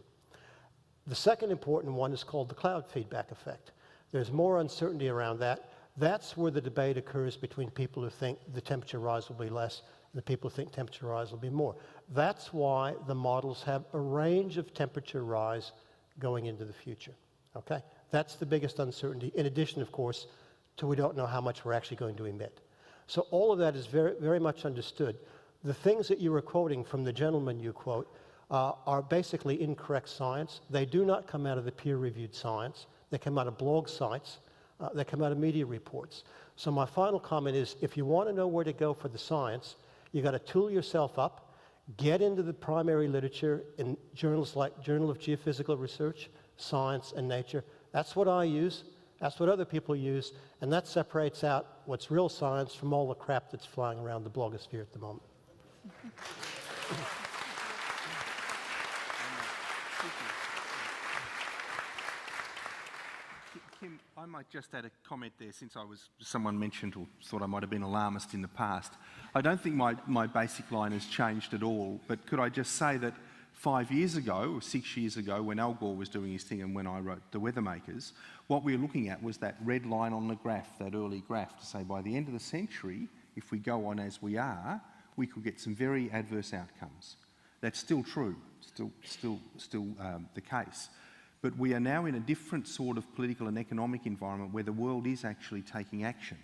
The second important one is called the cloud feedback effect. There's more uncertainty around that. That's where the debate occurs between people who think the temperature rise will be less and the people who think temperature rise will be more. That's why the models have a range of temperature rise going into the future, okay? That's the biggest uncertainty, in addition, of course, to we don't know how much we're actually going to emit. So all of that is very, very much understood. The things that you were quoting from the gentleman you quote are basically incorrect science. They do not come out of the peer-reviewed science. They come out of blog sites. They come out of media reports. So my final comment is, if you want to know where to go for the science, you've got to tool yourself up, get into the primary literature in journals like Journal of Geophysical Research, Science, and Nature. That's what I use. That's what other people use. And that separates out what's real science from all the crap that's flying around the blogosphere at the moment. Kim, I might just add a comment there, since someone mentioned or thought I might have been alarmist in the past. I don't think my basic line has changed at all, but could I just say that 5 years ago, or 6 years ago, when Al Gore was doing his thing and when I wrote The Weathermakers, what we were looking at was that red line on the graph, that early graph, to say by the end of the century, if we go on as we are, we could get some very adverse outcomes. That's still true, still the case. But we are now in a different sort of political and economic environment where the world is actually taking action.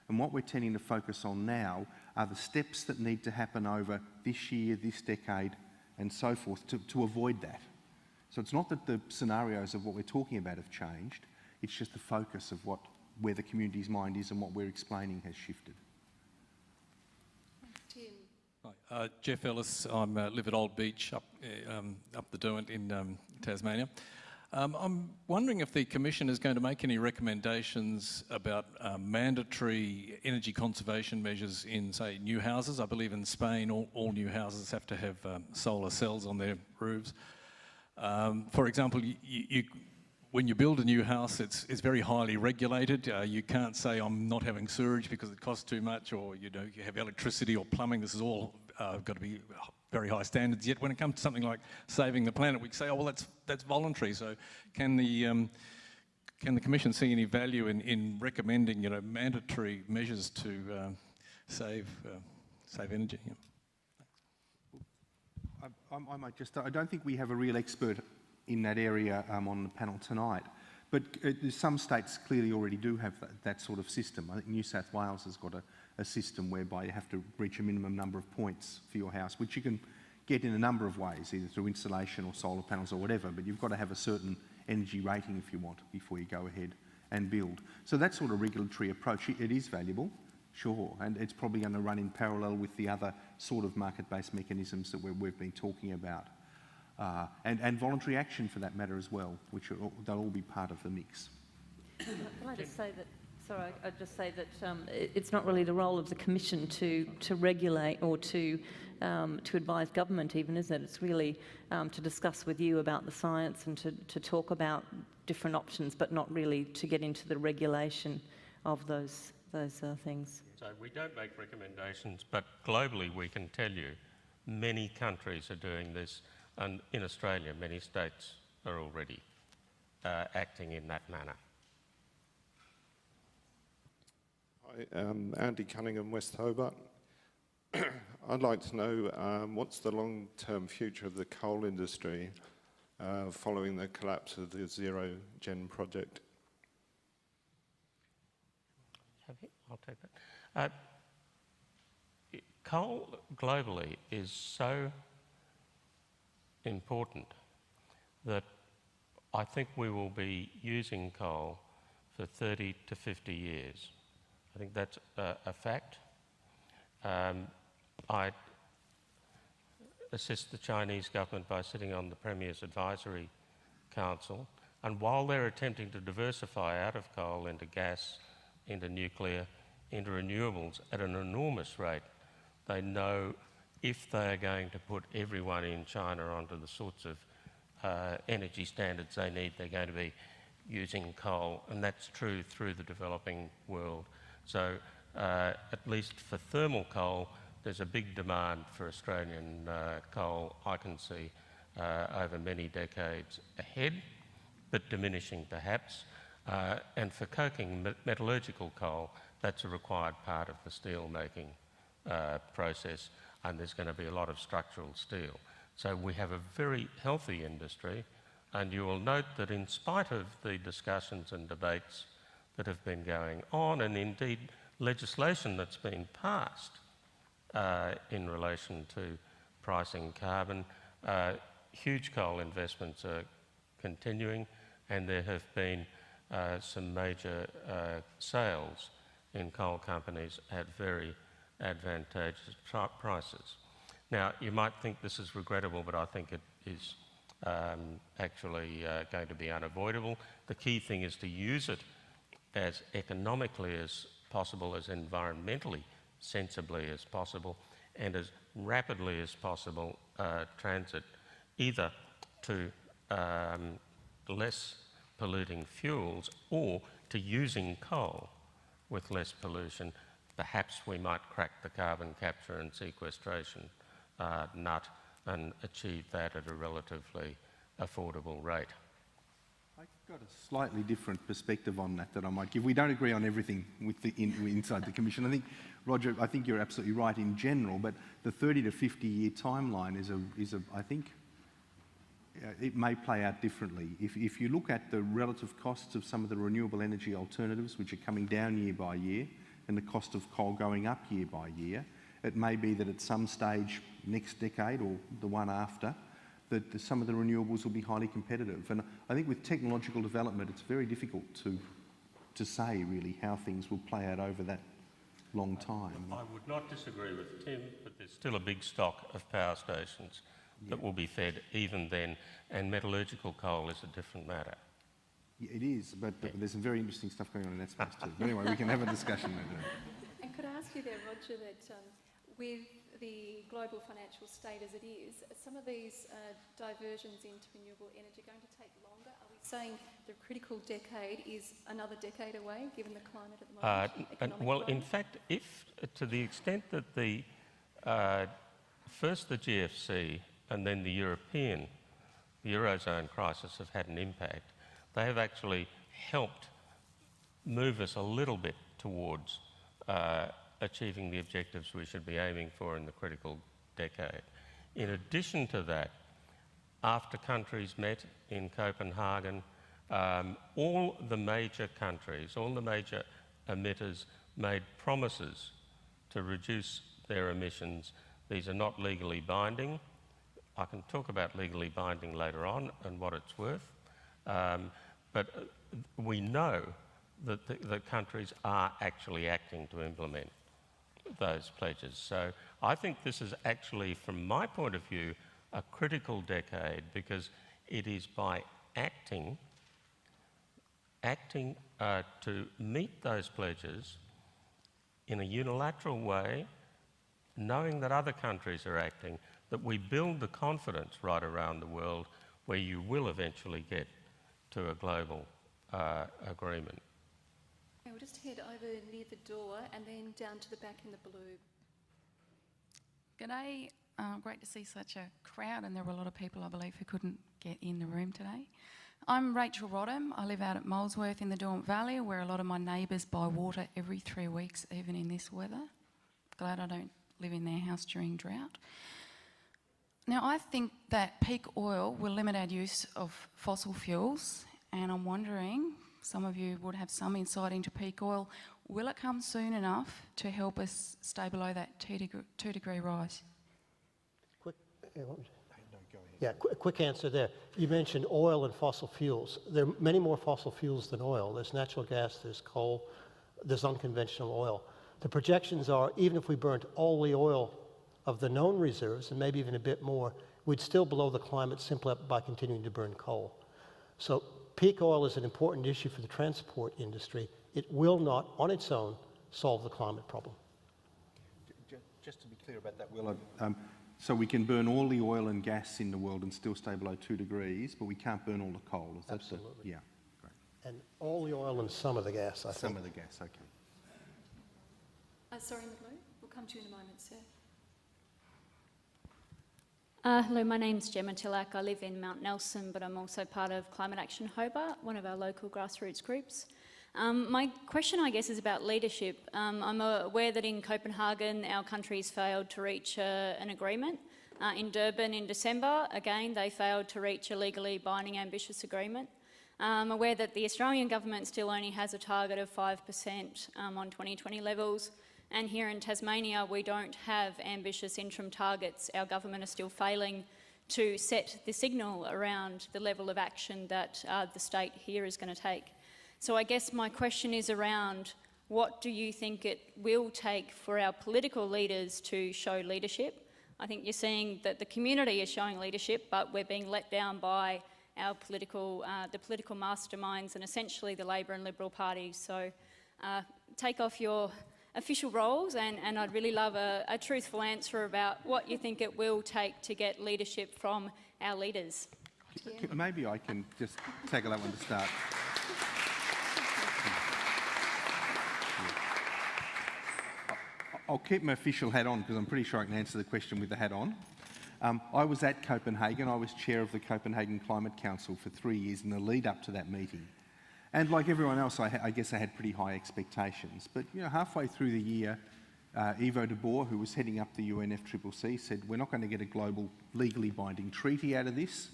And what we're tending to focus on now are the steps that need to happen over this year, this decade, and so forth to avoid that. So it's not that the scenarios of what we're talking about have changed, it's just the focus of where the community's mind is and what we're explaining has shifted. Tim. Hi, Jeff Ellis. I live at Old Beach up the Derwent in Tasmania. I'm wondering if the Commission is going to make any recommendations about mandatory energy conservation measures in, say, new houses. I believe in Spain all new houses have to have solar cells on their roofs. For example, when you build a new house, it's very highly regulated. You can't say I'm not having sewage because it costs too much, or you have electricity or plumbing. This is all got to be very high standards. Yet when it comes to something like saving the planet, we say, oh well, that's voluntary. So can the Commission see any value in recommending mandatory measures to save energy? I might just. I don't think we have a real expert in that area on the panel tonight, but some states clearly already do have that sort of system. I think New South Wales has got a system whereby you have to reach a minimum number of points for your house, which you can get in a number of ways, either through insulation or solar panels or whatever, but you've got to have a certain energy rating if you want before you go ahead and build. So that sort of regulatory approach, it is valuable, sure, and it's probably going to run in parallel with the other sort of market-based mechanisms that we've been talking about. And voluntary action for that matter as well, which they'll all be part of the mix. Can I just say that, sorry, I'd just say that it's not really the role of the Commission to regulate or to advise government even, is it? It's really to discuss with you about the science and to talk about different options, but not really to get into the regulation of those things. So we don't make recommendations, but globally we can tell you many countries are doing this, and in Australia many states are already acting in that manner. Hi, Andy Cunningham, West Hobart. I'd like to know what's the long-term future of the coal industry following the collapse of the Zero Gen project? Okay, I'll take that. coal globally is so important that I think we will be using coal for 30 to 50 years. I think that's a fact. I assist the Chinese government by sitting on the Premier's Advisory Council, and while they're attempting to diversify out of coal into gas, into nuclear, into renewables at an enormous rate, they know if they are going to put everyone in China onto the sorts of energy standards they need, they're going to be using coal, and that's true through the developing world. So at least for thermal coal, there's a big demand for Australian coal, I can see, over many decades ahead, but diminishing perhaps. And for coking metallurgical coal, that's a required part of the steel making process, and there's going to be a lot of structural steel. So we have a very healthy industry, and you will note that in spite of the discussions and debates that have been going on, and indeed legislation that's been passed in relation to pricing carbon, huge coal investments are continuing, and there have been some major sales in coal companies at very advantageous prices. Now, you might think this is regrettable, but I think it is actually going to be unavoidable. The key thing is to use it as economically as possible, as environmentally sensibly as possible, and as rapidly as possible transit either to less polluting fuels or to using coal with less pollution. Perhaps we might crack the carbon capture and sequestration nut and achieve that at a relatively affordable rate. I've got a slightly different perspective on that I might give. We don't agree on everything with inside the Commission. I think, Roger, I think you're absolutely right in general, but the 30 to 50 year timeline is a I think it may play out differently. If you look at the relative costs of some of the renewable energy alternatives, which are coming down year by year, and the cost of coal going up year by year, it may be that at some stage next decade or the one after, that some of the renewables will be highly competitive. And I think with technological development, it's very difficult to say really how things will play out over that long time. I would not disagree with Tim, but there's still a big stock of power stations that will be fed even then, and metallurgical coal is a different matter. Yeah, it is, but there's some very interesting stuff going on in that space too. But anyway, we can have a discussion later. And could I ask you there, Roger, that with the global financial state as it is, some of these diversions into renewable energy are going to take longer? Are we saying the critical decade is another decade away, given the climate at the moment? Well, in fact, if to the extent that the first the GFC and then the Eurozone crisis have had an impact, they have actually helped move us a little bit towards achieving the objectives we should be aiming for in the critical decade. In addition to that, after countries met in Copenhagen, all the major countries, all the major emitters made promises to reduce their emissions. These are not legally binding. I can talk about legally binding later on and what it's worth. But we know that the countries are actually acting to implement those pledges. So I think this is actually, from my point of view, a critical decade, because it is by acting to meet those pledges in a unilateral way, knowing that other countries are acting, that we build the confidence right around the world where you will eventually get to a global agreement. Okay, we'll just head over near the door and then down to the back in the blue. G'day. Great to see such a crowd, and there were a lot of people, I believe, who couldn't get in the room today. I'm Rachel Rodham. I live out at Molesworth in the Dornt Valley, where a lot of my neighbours buy water every 3 weeks, even in this weather. Glad I don't live in their house during drought. Now, I think that peak oil will limit our use of fossil fuels, and I'm wondering, some of you would have some insight into peak oil. Will it come soon enough to help us stay below that 2 degree rise? Quick answer there. You mentioned oil and fossil fuels. There are many more fossil fuels than oil. There's natural gas, there's coal, there's unconventional oil. The projections are, even if we burnt all the oil of the known reserves, and maybe even a bit more, we'd still blow the climate simply by continuing to burn coal. So peak oil is an important issue for the transport industry. It will not, on its own, solve the climate problem. Just to be clear about that, Will, so we can burn all the oil and gas in the world and still stay below 2 degrees, but we can't burn all the coal. Is that Absolutely. yeah, great. And all the oil and some of the gas, I think. Some of the gas, okay. Sorry, in the blue. We'll come to you in a moment, sir. Hello, my name's Gemma Tillack. I live in Mount Nelson, but I'm also part of Climate Action Hobart, one of our local grassroots groups. My question, I guess, is about leadership. I'm aware that in Copenhagen, our country's failed to reach an agreement. In Durban in December, again, they failed to reach a legally binding ambitious agreement. I'm aware that the Australian government still only has a target of 5% on 2020 levels. And here in Tasmania, we don't have ambitious interim targets. Our government is still failing to set the signal around the level of action that the state here is going to take. So I guess my question is around, what do you think it will take for our political leaders to show leadership? I think you're seeing that the community is showing leadership, but we're being let down by our political, the political masterminds and essentially the Labor and Liberal parties. So take off your official roles, and I'd really love a truthful answer about what you think it will take to get leadership from our leaders. Maybe I can just tackle that one to start. I'll keep my official hat on because I'm pretty sure I can answer the question with the hat on. I was at Copenhagen. I was chair of the Copenhagen Climate Council for 3 years in the lead up to that meeting. And like everyone else, I guess I had pretty high expectations. But you know, halfway through the year, Ivo de Boer, who was heading up the UNFCCC, said, we're not going to get a global legally binding treaty out of this.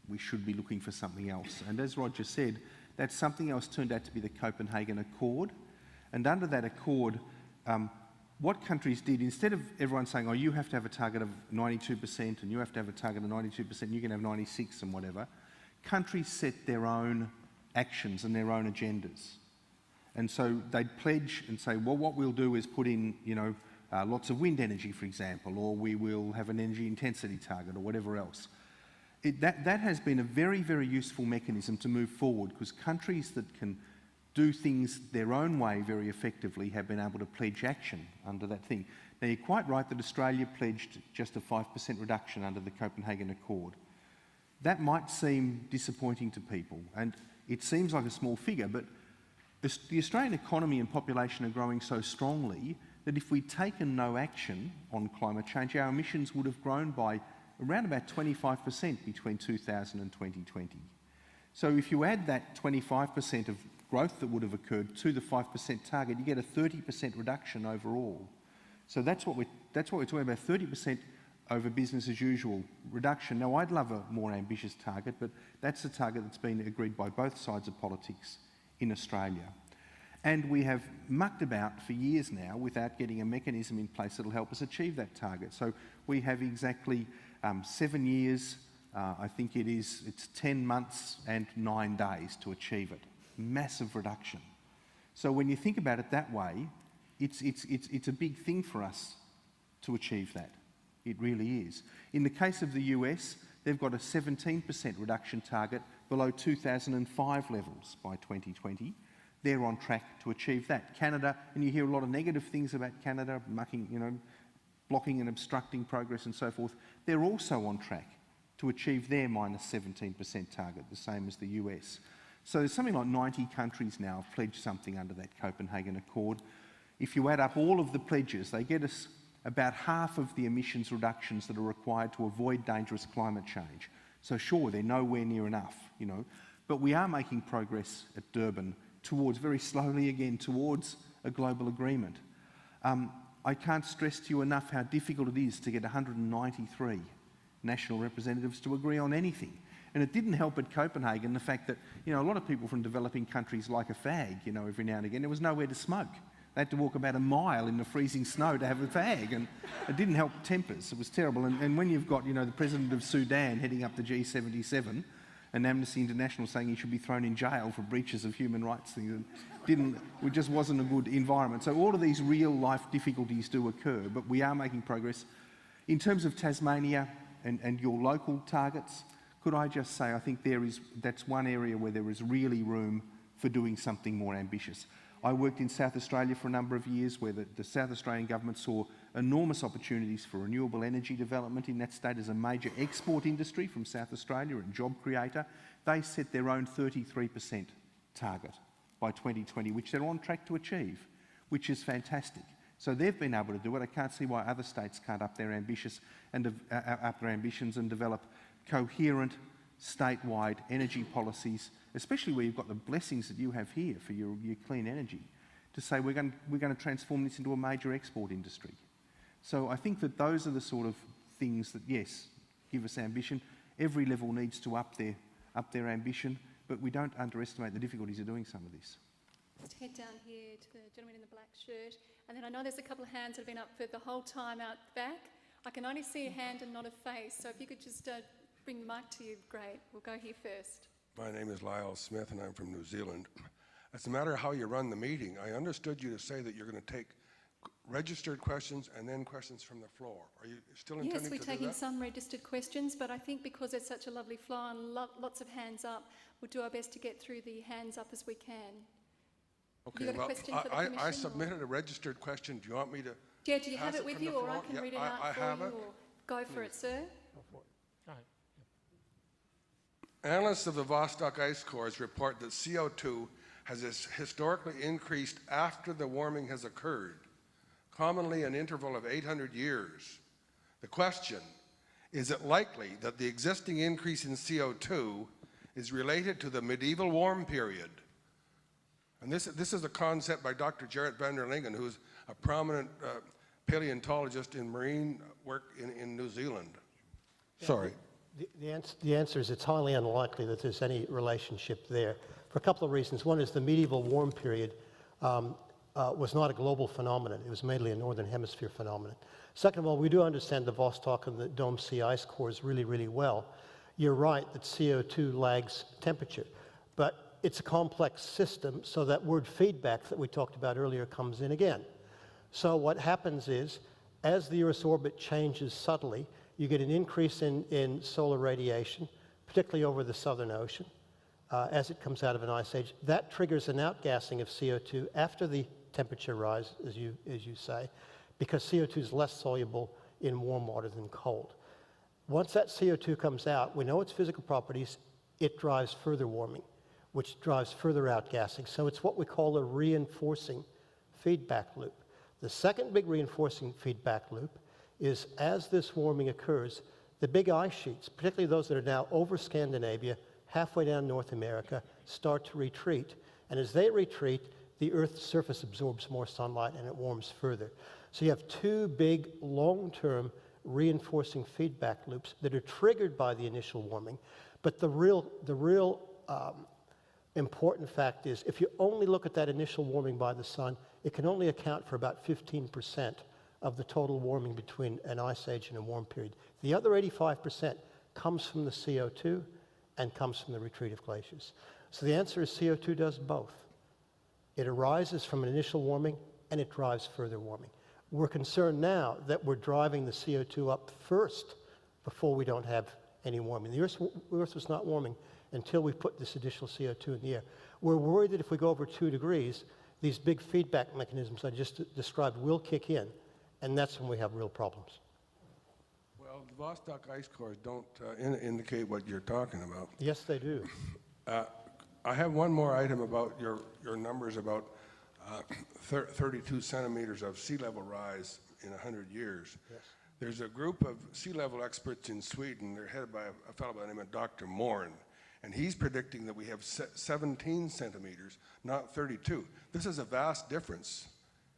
We should be looking for something else. And as Roger said, that something else turned out to be the Copenhagen Accord. And under that accord, what countries did, instead of everyone saying, oh, you have to have a target of 92% and you have to have a target of 92% and you can have 96 and whatever, countries set their own actions and their own agendas. And so they'd pledge and say, well, what we'll do is put in, you know, lots of wind energy, for example, or we will have an energy intensity target or whatever else. That has been a very, very useful mechanism to move forward because countries that can do things their own way very effectively have been able to pledge action under that thing. Now, you're quite right that Australia pledged just a 5% reduction under the Copenhagen Accord. That might seem disappointing to people, and it seems like a small figure, but the Australian economy and population are growing so strongly that if we'd taken no action on climate change, our emissions would have grown by around about 25% between 2000 and 2020. So if you add that 25% of growth that would have occurred to the 5% target, you get a 30% reduction overall. So that's what we're talking about, 30% over business as usual reduction. Now, I'd love a more ambitious target, but that's a target that's been agreed by both sides of politics in Australia. And we have mucked about for years now without getting a mechanism in place that'll help us achieve that target. So we have exactly 7 years, I think it's 10 months and 9 days to achieve it. Massive reduction. So when you think about it that way, it's a big thing for us to achieve that. It really is. In the case of the US, they've got a 17% reduction target below 2005 levels by 2020. They're on track to achieve that. Canada, and you hear a lot of negative things about Canada, mucking, you know, blocking and obstructing progress and so forth. They're also on track to achieve their minus 17% target, the same as the US. So there's something like 90 countries now have pledged something under that Copenhagen Accord. If you add up all of the pledges, they get us about half of the emissions reductions that are required to avoid dangerous climate change. So sure, they're nowhere near enough, you know, but we are making progress at Durban towards, very slowly again, towards a global agreement. I can't stress to you enough how difficult it is to get 193 national representatives to agree on anything. And it didn't help at Copenhagen the fact that, you know, a lot of people from developing countries like a fag, you know, every now and again. There was nowhere to smoke. They had to walk about a mile in the freezing snow to have a fag, and it didn't help tempers. It was terrible. And when you've got, you know, the president of Sudan heading up the G77 and Amnesty International saying he should be thrown in jail for breaches of human rights things, it just wasn't a good environment. So all of these real-life difficulties do occur, but we are making progress. In terms of Tasmania and your local targets, could I just say I think that's one area where there is really room for doing something more ambitious. I worked in South Australia for a number of years where the South Australian government saw enormous opportunities for renewable energy development in that state as a major export industry from South Australia and job creator. They set their own 33% target by 2020, which they're on track to achieve, which is fantastic. So they've been able to do it. I can't see why other states can't up their ambitions and develop coherent statewide energy policies, especially where you've got the blessings that you have here for your clean energy, to say we're going to transform this into a major export industry. So I think that those are the sort of things that, yes, give us ambition. Every level needs to up their ambition, but we don't underestimate the difficulties of doing some of this. Let's head down here to the gentleman in the black shirt. And then I know there's a couple of hands that have been up for the whole time out the back. I can only see a hand and not a face, so if you could just bring the mic to you, great. We'll go here first. My name is Lyle Smith and I'm from New Zealand. As a matter of how you run the meeting, I understood you to say that you're going to take registered questions and then questions from the floor. Are you still intending to do that? Yes, we're taking some registered questions, but I think because there's such a lovely flow and lots of hands up, we'll do our best to get through the hands up as we can. Okay, you got a question for the Commission, I submitted a registered question. Do you want me to Yeah, do you have it with you, or I can read it out I for have you, it. or go for it, sir? Go ahead. Analysts of the Vostok ice cores report that CO2 has historically increased after the warming has occurred, commonly an interval of 800 years. The question, is it likely that the existing increase in CO2 is related to the medieval warm period? And this is a concept by Dr. Gerrit van der Lingen, who's a prominent paleontologist in marine work in New Zealand. Yeah, Sorry. The answer is it's highly unlikely that there's any relationship there for a couple of reasons. One is the medieval warm period was not a global phenomenon. It was mainly a northern hemisphere phenomenon. Second of all, we do understand the Vostok and the Dome Sea ice cores really, really well. You're right that CO2 lags temperature, but it's a complex system, so that word feedback that we talked about earlier comes in again. So what happens is, as the Earth's orbit changes subtly, you get an increase in solar radiation, particularly over the Southern Ocean, as it comes out of an ice age. That triggers an outgassing of CO2 after the temperature rise, as you say, because CO2 is less soluble in warm water than cold. Once that CO2 comes out, we know its physical properties, it drives further warming, which drives further outgassing. So it's what we call a reinforcing feedback loop. The second big reinforcing feedback loop is, as this warming occurs, the big ice sheets, particularly those that are now over Scandinavia, halfway down North America, start to retreat. And as they retreat, the Earth's surface absorbs more sunlight and it warms further. So you have two big long-term reinforcing feedback loops that are triggered by the initial warming. But the real important fact is, if you only look at that initial warming by the sun, it can only account for about 15% of the total warming between an ice age and a warm period. The other 85% comes from the CO2 and comes from the retreat of glaciers. So the answer is CO2 does both. It arises from an initial warming and it drives further warming. We're concerned now that we're driving the CO2 up first before we don't have any warming. The Earth was not warming until we put this additional CO2 in the air. We're worried that if we go over 2 degrees, these big feedback mechanisms I just described will kick in, and that's when we have real problems. Well, the Vostok ice cores don't indicate what you're talking about. Yes, they do. I have one more item about your numbers about 32 centimeters of sea level rise in 100 years. Yes. There's a group of sea level experts in Sweden. They're headed by a fellow by the name of Dr. Morn, and he's predicting that we have 17 centimeters, not 32. This is a vast difference.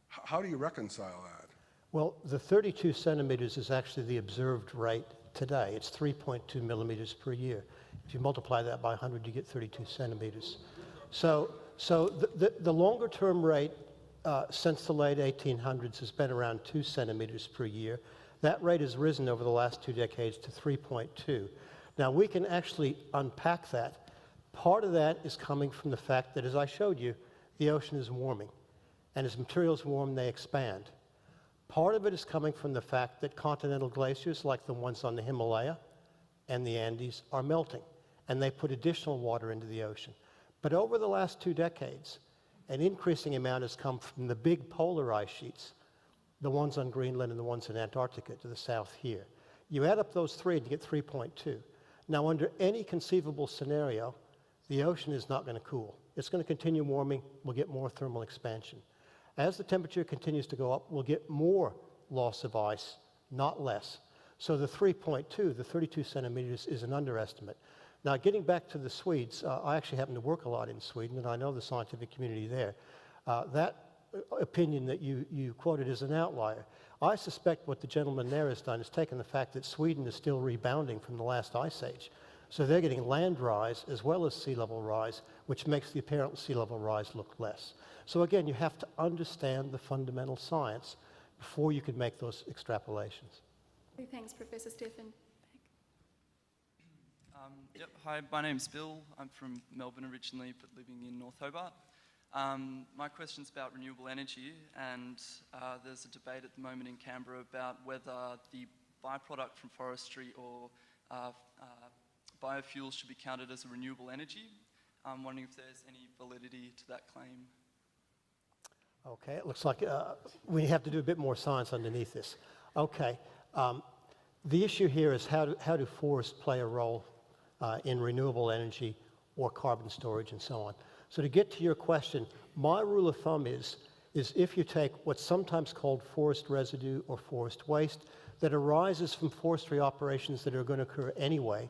How do you reconcile that? Well, the 32 centimeters is actually the observed rate today. It's 3.2 millimeters per year. If you multiply that by 100, you get 32 centimetres. So the longer term rate since the late 1800s has been around 2 centimetres per year. That rate has risen over the last 2 decades to 3.2. Now we can actually unpack that. Part of that is coming from the fact that, as I showed you, the ocean is warming. And as materials warm, they expand. Part of it is coming from the fact that continental glaciers, like the ones on the Himalaya and the Andes, are melting. And they put additional water into the ocean. But over the last 2 decades, an increasing amount has come from the big polar ice sheets, the ones on Greenland and the ones in Antarctica to the south here. You add up those three and you get 3.2. Now, under any conceivable scenario, the ocean is not going to cool. It's going to continue warming. We'll get more thermal expansion. As the temperature continues to go up, we'll get more loss of ice, not less. So the 3.2, the 32 centimetres, is an underestimate. Now, getting back to the Swedes, I actually happen to work a lot in Sweden, and I know the scientific community there. That opinion that you quoted is an outlier. I suspect what the gentleman there has done is taken the fact that Sweden is still rebounding from the last ice age. So they're getting land rise as well as sea level rise, which makes the apparent sea level rise look less. So again, you have to understand the fundamental science before you can make those extrapolations. Thanks, Professor Stefan. Yep. Hi, my name's Bill. I'm from Melbourne originally, but living in North Hobart. My question's about renewable energy, and there's a debate at the moment in Canberra about whether the byproduct from forestry or biofuels should be counted as a renewable energy. I'm wondering if there's any validity to that claim. Okay, it looks like we have to do a bit more science underneath this. Okay, the issue here is how do forests play a role in renewable energy or carbon storage and so on. So to get to your question, my rule of thumb is if you take what's sometimes called forest residue or forest waste that arises from forestry operations that are going to occur anyway,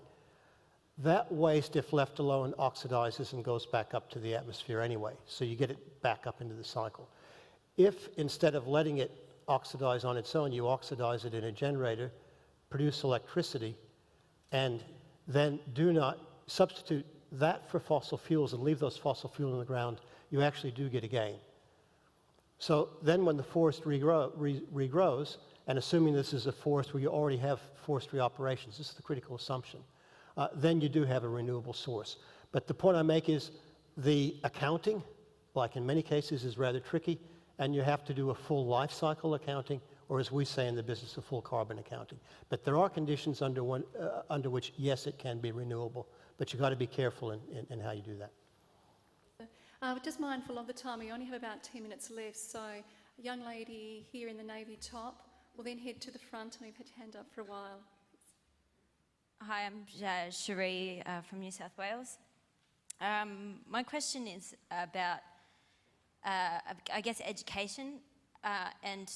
that waste, if left alone, oxidizes and goes back up to the atmosphere anyway. So you get it back up into the cycle. If instead of letting it oxidize on its own, you oxidize it in a generator, produce electricity, and then do not substitute that for fossil fuels and leave those fossil fuels in the ground, you actually do get a gain. So then when the forest regrows, and assuming this is a forest where you already have forestry operations, this is the critical assumption, then you do have a renewable source. But the point I make is the accounting, like in many cases, is rather tricky, and you have to do a full life cycle accounting, or as we say in the business, a full carbon accounting. But there are conditions under which, yes, it can be renewable, but you've got to be careful in how you do that. Just mindful of the time, we only have about 2 minutes left, so a young lady here in the navy top will then head to the front, and we've had your hand up for a while. Hi, I'm Cherie from New South Wales. My question is about, I guess, education and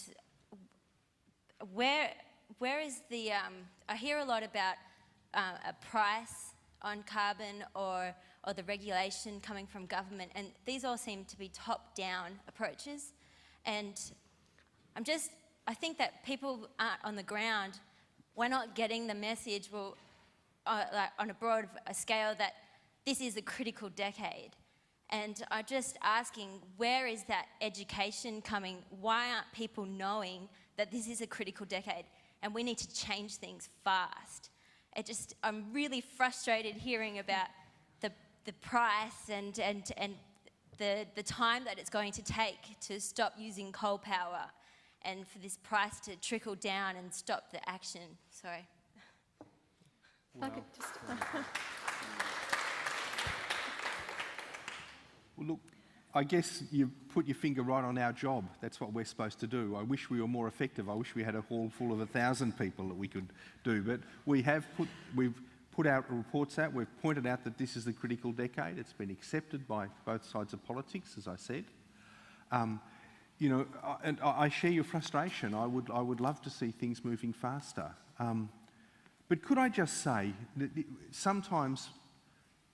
where is the, I hear a lot about a price on carbon or the regulation coming from government, and these all seem to be top-down approaches. And I think that people aren't on the ground, we're not getting the message, well, like on a broad scale, that this is a critical decade. And I'm just asking, where is that education coming? Why aren't people knowing that this is a critical decade and we need to change things fast? I'm really frustrated hearing about the price and the time that it's going to take to stop using coal power and for this price to trickle down and stop the action. Sorry. If I could just... Well, look, I guess you've put your finger right on our job. That's what we're supposed to do. I wish we were more effective. I wish we had a hall full of 1,000 people that we could do. But we've put out reports out. We've pointed out that this is the critical decade. It's been accepted by both sides of politics, as I said. You know, and I share your frustration. I would love to see things moving faster. But could I just say that sometimes,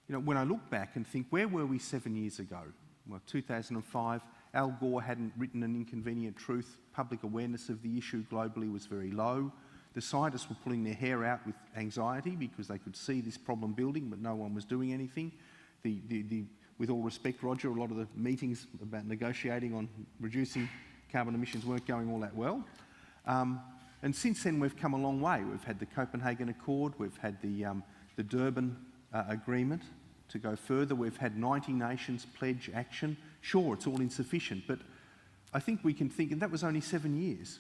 you know, when I look back and think, where were we 7 years ago? Well, 2005, Al Gore hadn't written An Inconvenient Truth. Public awareness of the issue globally was very low. The scientists were pulling their hair out with anxiety because they could see this problem building, but no one was doing anything. With all respect, Roger, a lot of the meetings about negotiating on reducing carbon emissions weren't going all that well. And since then, we've come a long way. We've had the Copenhagen Accord, we've had the Durban Agreement to go further. We've had 90 nations pledge action. Sure, it's all insufficient, but I think we can think, and that was only 7 years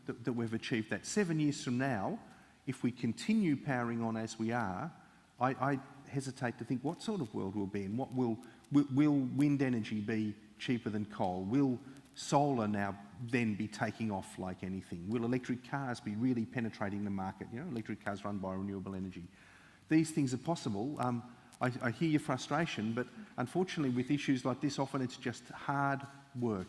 that we've achieved that. 7 years from now, if we continue powering on as we are, I hesitate to think what sort of world we'll be in. Will wind energy be cheaper than coal? Will solar now then be taking off like anything? Will electric cars be really penetrating the market? Electric cars run by renewable energy. These things are possible. I hear your frustration, but unfortunately with issues like this, often it's just hard work,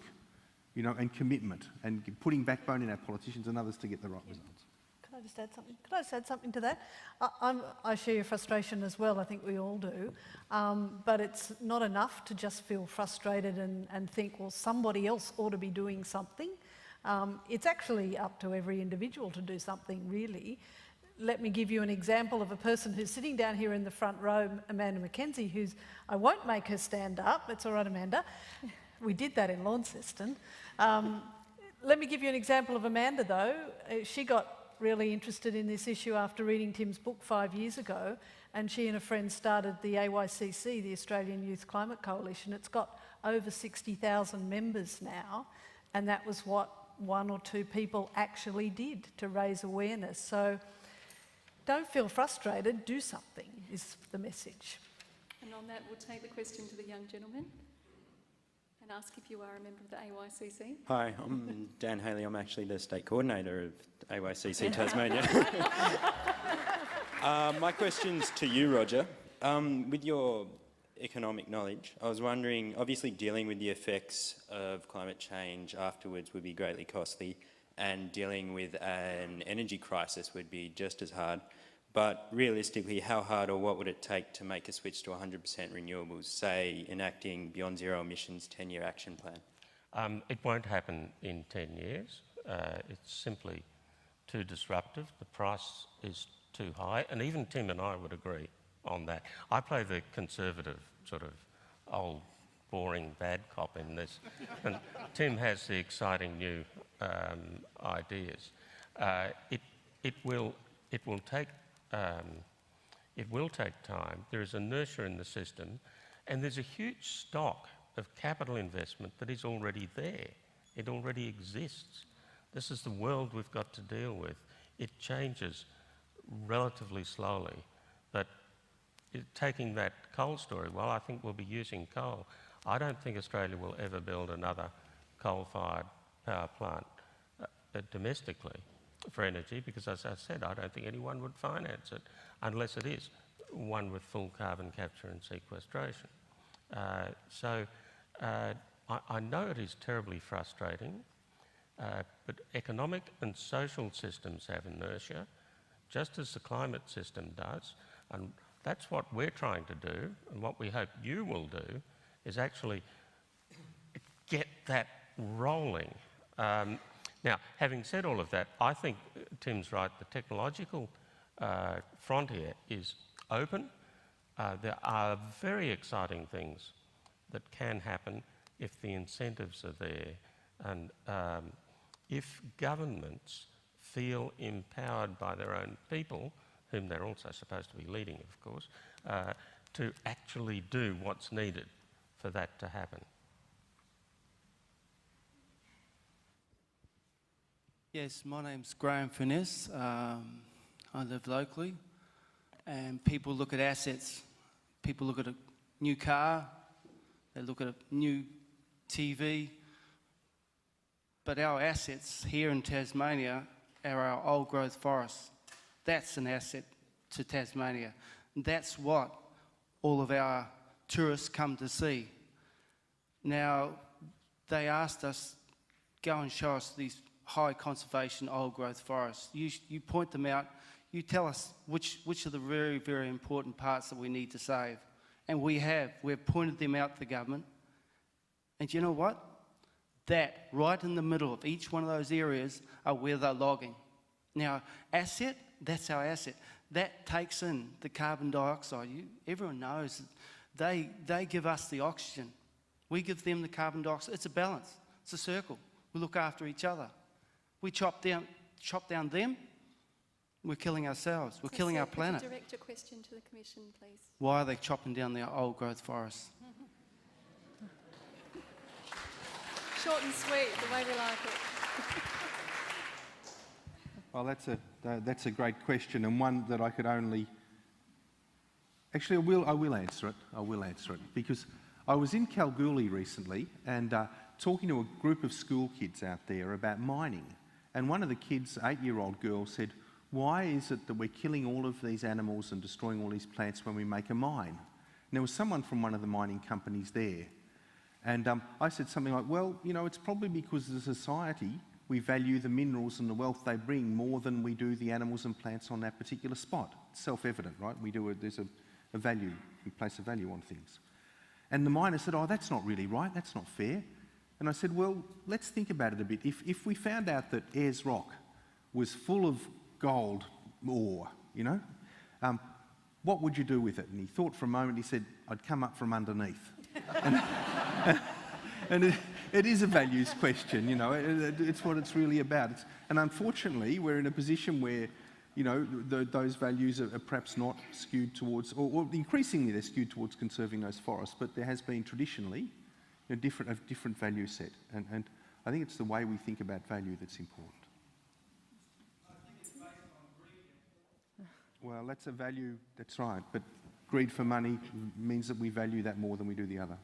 and commitment, and putting backbone in our politicians and others to get the right results. Can I just add something? Could I just add something to that? I share your frustration as well. I think we all do. But it's not enough to just feel frustrated and think, well, somebody else ought to be doing something. It's actually up to every individual to do something, really. Let me give you an example of a person who's sitting down here in the front row, Amanda McKenzie, I won't make her stand up. It's all right, Amanda. We did that in Launceston. Let me give you an example of Amanda, though. She got really interested in this issue after reading Tim's book 5 years ago, and she and a friend started the AYCC, the Australian Youth Climate Coalition. It's got over 60,000 members now, and that was what 1 or 2 people actually did to raise awareness. So don't feel frustrated, do something is the message. And on that, we'll take the question to the young gentleman and ask if you are a member of the AYCC. Hi, I'm Dan Haley. I'm actually the state coordinator of AYCC Tasmania. My question's to you, Roger. With your economic knowledge, I was wondering, obviously dealing with the effects of climate change afterwards would be greatly costly, and dealing with an energy crisis would be just as hard. But realistically, how hard or what would it take to make a switch to 100% renewables, say enacting Beyond Zero Emissions 10-year action plan? It won't happen in 10 years. It's simply too disruptive. The price is too high, and even Tim and I would agree on that. I play the conservative, sort of old, boring, bad cop in this, and Tim has the exciting new ideas. It will take time. There is inertia in the system, and there's a huge stock of capital investment that is already there. It already exists. This is the world we've got to deal with. It changes relatively slowly, but taking that coal story, well, I think we'll be using coal. I don't think Australia will ever build another coal-fired power plant domestically for energy, because as I said, I don't think anyone would finance it unless it is one with full carbon capture and sequestration. I know it is terribly frustrating, but economic and social systems have inertia, just as the climate system does, and that's what we're trying to do, and what we hope you will do is actually get that rolling. Now, having said all of that, I think Tim's right. The technological frontier is open. There are very exciting things that can happen if the incentives are there, and if governments feel empowered by their own people, whom they're also supposed to be leading, of course, to actually do what's needed for that to happen. Yes, my name's Graham Finesse. I live locally, and people look at assets. People look at a new car, they look at a new TV, but our assets here in Tasmania are our old growth forests. That's an asset to Tasmania. That's what all of our tourists come to see. Now, they asked us, go and show us these high conservation old growth forests. You point them out, you tell us which are the very, very important parts that we need to save. And we've pointed them out to the government. And you know what? That, right in the middle of each one of those areas, are where they're logging. Now, asset, that's our asset. That takes in the carbon dioxide. Everyone knows that they give us the oxygen. We give them the carbon dioxide. It's a balance. It's a circle. We look after each other. We chop down them, we're killing ourselves. We're killing our planet. Could you direct a question to the Commission, please? Why are they chopping down their old growth forests? Short and sweet, the way we like it. Well, that's a great question, and one that I could only... Actually, I will answer it. I will answer it, because I was in Kalgoorlie recently and talking to a group of school kids out there about mining. And one of the kids, 8-year-old girl, said, "Why is it that we're killing all of these animals and destroying all these plants when we make a mine?" And there was someone from one of the mining companies there. And I said something like, well, you know, it's probably because as a society we value the minerals and the wealth they bring more than we do the animals and plants on that particular spot. It's self-evident, right? There's a value, we place a value on things. And the miner said, "Oh, that's not really right, that's not fair." And I said, well, let's think about it a bit. If we found out that Ayers Rock was full of gold ore, you know, what would you do with it? And he thought for a moment, he said, "I'd come up from underneath." And it is a values question, you know, it's what it's really about. And unfortunately, we're in a position where, you know, those values are perhaps not skewed towards, or increasingly they're skewed towards conserving those forests, but there has been traditionally a different value set. And I think it's the way we think about value that's important. Well, that's a value, that's right, but greed for money means that we value that more than we do the other.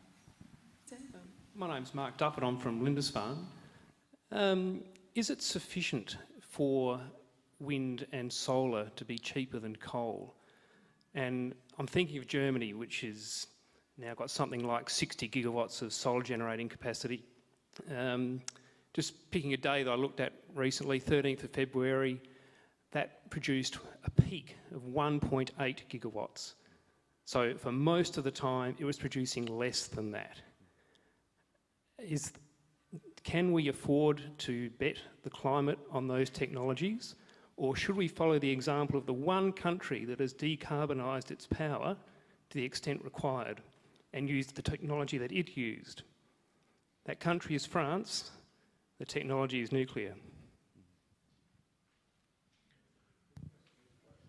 My name's Mark Duffett, I'm from Lindisfarne. Is it sufficient for wind and solar to be cheaper than coal? And I'm thinking of Germany, which has now got something like 60 gigawatts of solar generating capacity. Just picking a day that I looked at recently, 13th of February, that produced a peak of 1.8 gigawatts. So for most of the time, it was producing less than that. Can we afford to bet the climate on those technologies? Or should we follow the example of the one country that has decarbonised its power to the extent required and used the technology that it used? That country is France. The technology is nuclear.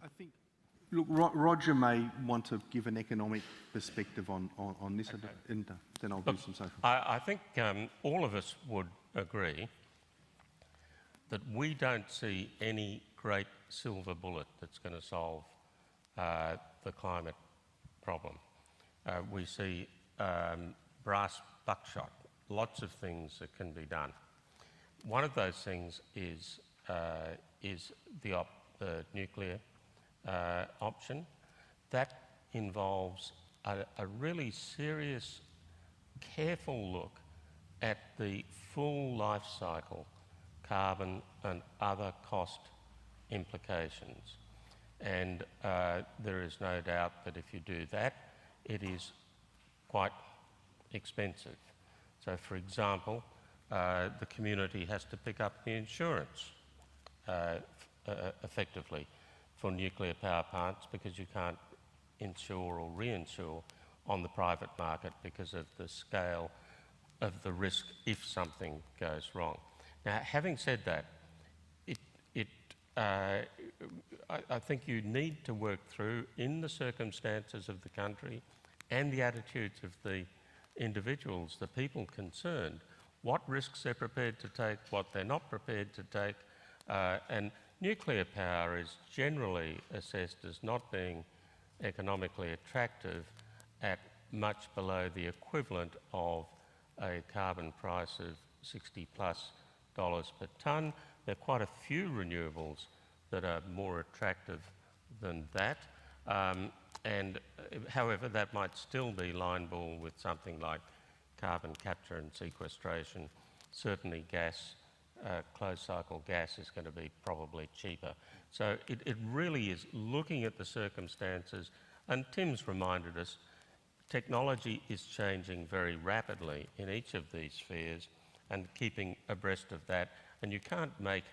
I think, look, Roger may want to give an economic perspective on this, okay. And then I'll do some social. I think all of us would agree that we don't see any great silver bullet that's going to solve the climate problem. We see brass buckshot, lots of things that can be done. One of those things is the nuclear option. That involves a really serious, careful look at the full life cycle, carbon and other cost implications. And there is no doubt that if you do that, it is quite expensive. So, for example, the community has to pick up the insurance effectively for nuclear power plants because you can't insure or reinsure on the private market because of the scale of the risk if something goes wrong. Now, having said that, I think you need to work through, in the circumstances of the country and the attitudes of the individuals, the people concerned, what risks they're prepared to take, what they're not prepared to take, and nuclear power is generally assessed as not being economically attractive at much below the equivalent of a carbon price of $60+ per tonne. There are quite a few renewables that are more attractive than that. However, that might still be line ball with something like carbon capture and sequestration. Certainly gas, closed cycle gas is going to be probably cheaper. So it really is looking at the circumstances, and Tim's reminded us, technology is changing very rapidly in each of these spheres and keeping abreast of that. And you can't make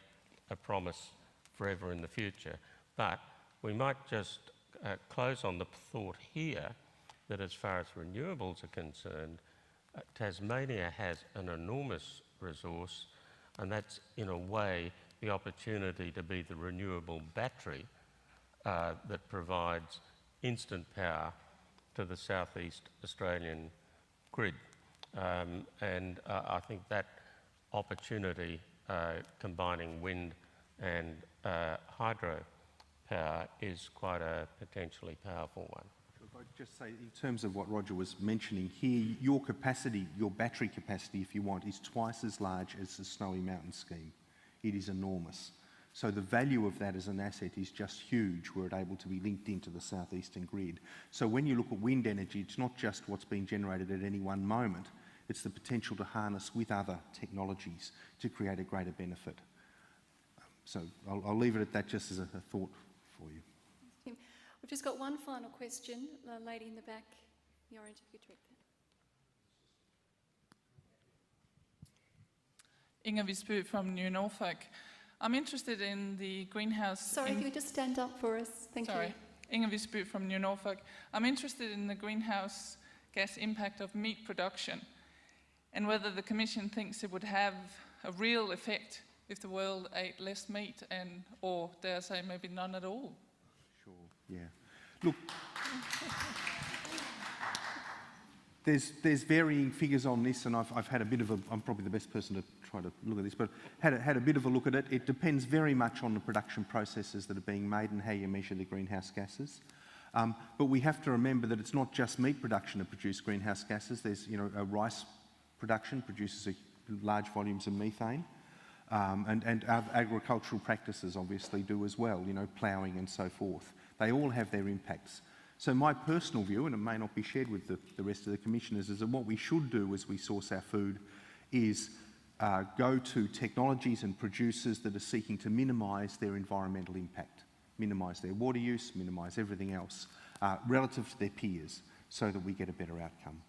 a promise forever in the future. But we might just close on the thought here that as far as renewables are concerned, Tasmania has an enormous resource, and that's in a way the opportunity to be the renewable battery that provides instant power to the southeast Australian grid. I think that opportunity, combining wind and hydro power, is quite a potentially powerful one. If I just say, in terms of what Roger was mentioning here, your capacity, your battery capacity, if you want, is twice as large as the Snowy Mountain scheme. It is enormous. So the value of that as an asset is just huge were it able to be linked into the southeastern grid. So when you look at wind energy, it's not just what's being generated at any one moment, it's the potential to harness with other technologies to create a greater benefit. So I'll leave it at that just as a thought for you. We've just got one final question. The lady in the back, the orange, if you could direct that. Inga Visbu from New Norfolk. I'm interested in the greenhouse... Sorry, if you could just stand up for us. Thank you. Inga Visbu from New Norfolk. I'm interested in the greenhouse gas impact of meat production and whether the Commission thinks it would have a real effect if the world ate less meat or dare I say maybe none at all. Sure, yeah. Look, there's varying figures on this, and I've had a bit of a, I'm probably the best person to try to look at this, but had a bit of a look at it. It depends very much on the production processes that are being made and how you measure the greenhouse gases. But we have to remember that it's not just meat production that produces greenhouse gases. There's, rice production produces large volumes of methane. And agricultural practices obviously do as well, ploughing and so forth. They all have their impacts. So my personal view, and it may not be shared with the rest of the commissioners, is that what we should do as we source our food is go to technologies and producers that are seeking to minimise their environmental impact, minimise their water use, minimise everything else relative to their peers so that we get a better outcome.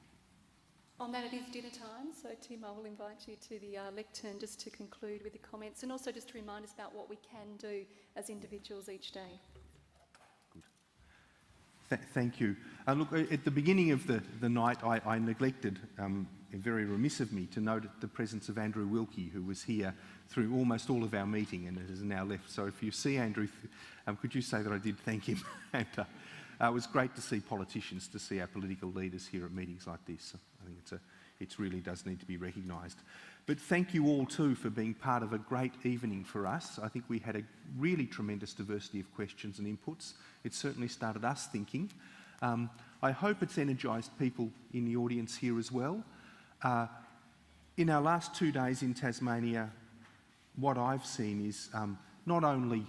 On that, it is dinner time, so Tim, I will invite you to the lectern just to conclude with the comments and also just to remind us about what we can do as individuals each day. Good. Thank you. Look, at the beginning of the night, I neglected, very remiss of me, to note the presence of Andrew Wilkie, who was here through almost all of our meeting and has now left. So if you see Andrew, could you say that I did thank him? And, it was great to see politicians, to see our political leaders here at meetings like this. I think it really does need to be recognised. But thank you all too for being part of a great evening for us. I think we had a really tremendous diversity of questions and inputs. It certainly started us thinking. I hope it's energised people in the audience here as well. In our last 2 days in Tasmania, what I've seen is not only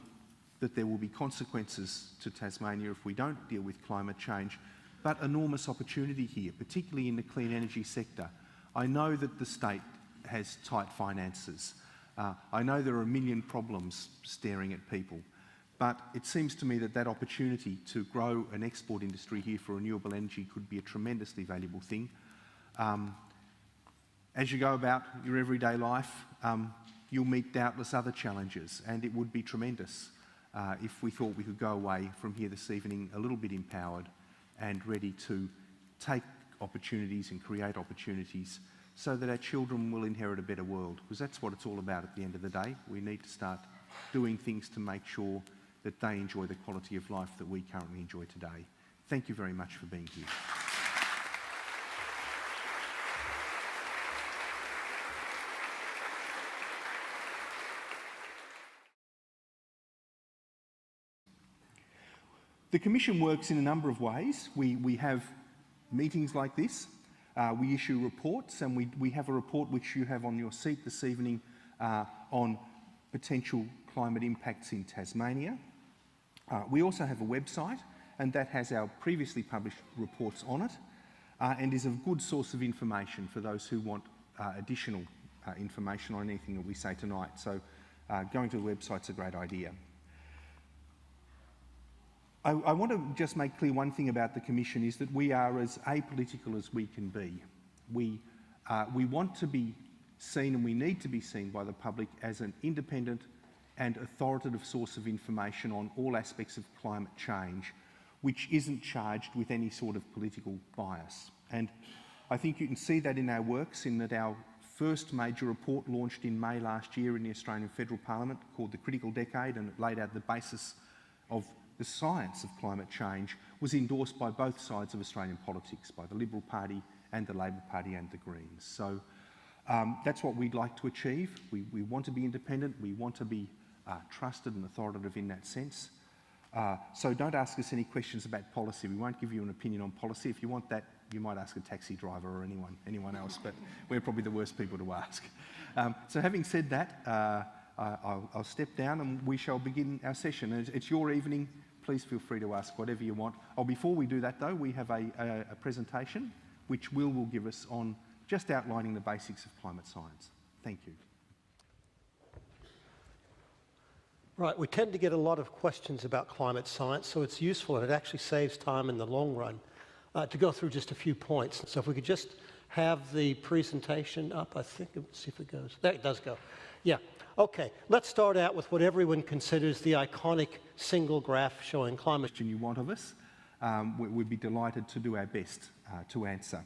that there will be consequences to Tasmania if we don't deal with climate change, but enormous opportunity here, particularly in the clean energy sector. I know that the state has tight finances. I know there are a million problems staring at people, but it seems to me that that opportunity to grow an export industry here for renewable energy could be a tremendously valuable thing. As you go about your everyday life, you'll meet doubtless other challenges, and it would be tremendous if we thought we could go away from here this evening a little bit empowered and ready to take opportunities and create opportunities so that our children will inherit a better world, because that's what it's all about at the end of the day. We need to start doing things to make sure that they enjoy the quality of life that we currently enjoy today. Thank you very much for being here. The Commission works in a number of ways. We have meetings like this, we issue reports, and we have a report which you have on your seat this evening on potential climate impacts in Tasmania. We also have a website, and that has our previously published reports on it, and is a good source of information for those who want additional information on anything that we say tonight. So going to the website's a great idea. I want to just make clear one thing about the Commission is that we are as apolitical as we can be. We want to be seen, and we need to be seen by the public as an independent, and authoritative source of information on all aspects of climate change, which isn't charged with any sort of political bias. And I think you can see that in our works, in that our first major report launched in May last year in the Australian Federal Parliament, called The Critical Decade, and it laid out the basis of the science of climate change, was endorsed by both sides of Australian politics, by the Liberal Party and the Labor Party and the Greens. So that's what we'd like to achieve. We want to be independent, we want to be trusted and authoritative in that sense. So don't ask us any questions about policy. We won't give you an opinion on policy. If you want that, you might ask a taxi driver or anyone else, but we're probably the worst people to ask. So having said that, I'll step down and we shall begin our session. It's your evening. Please feel free to ask whatever you want. Oh, before we do that though, we have a presentation which Will give us on just outlining the basics of climate science. Thank you. Right, we tend to get a lot of questions about climate science, so it's useful and it actually saves time in the long run to go through just a few points. So if we could just have the presentation up, I think, let's see if it goes. There it does go. Yeah, okay. Let's start out with what everyone considers the iconic single graph showing climate change you want of us. We'd be delighted to do our best to answer.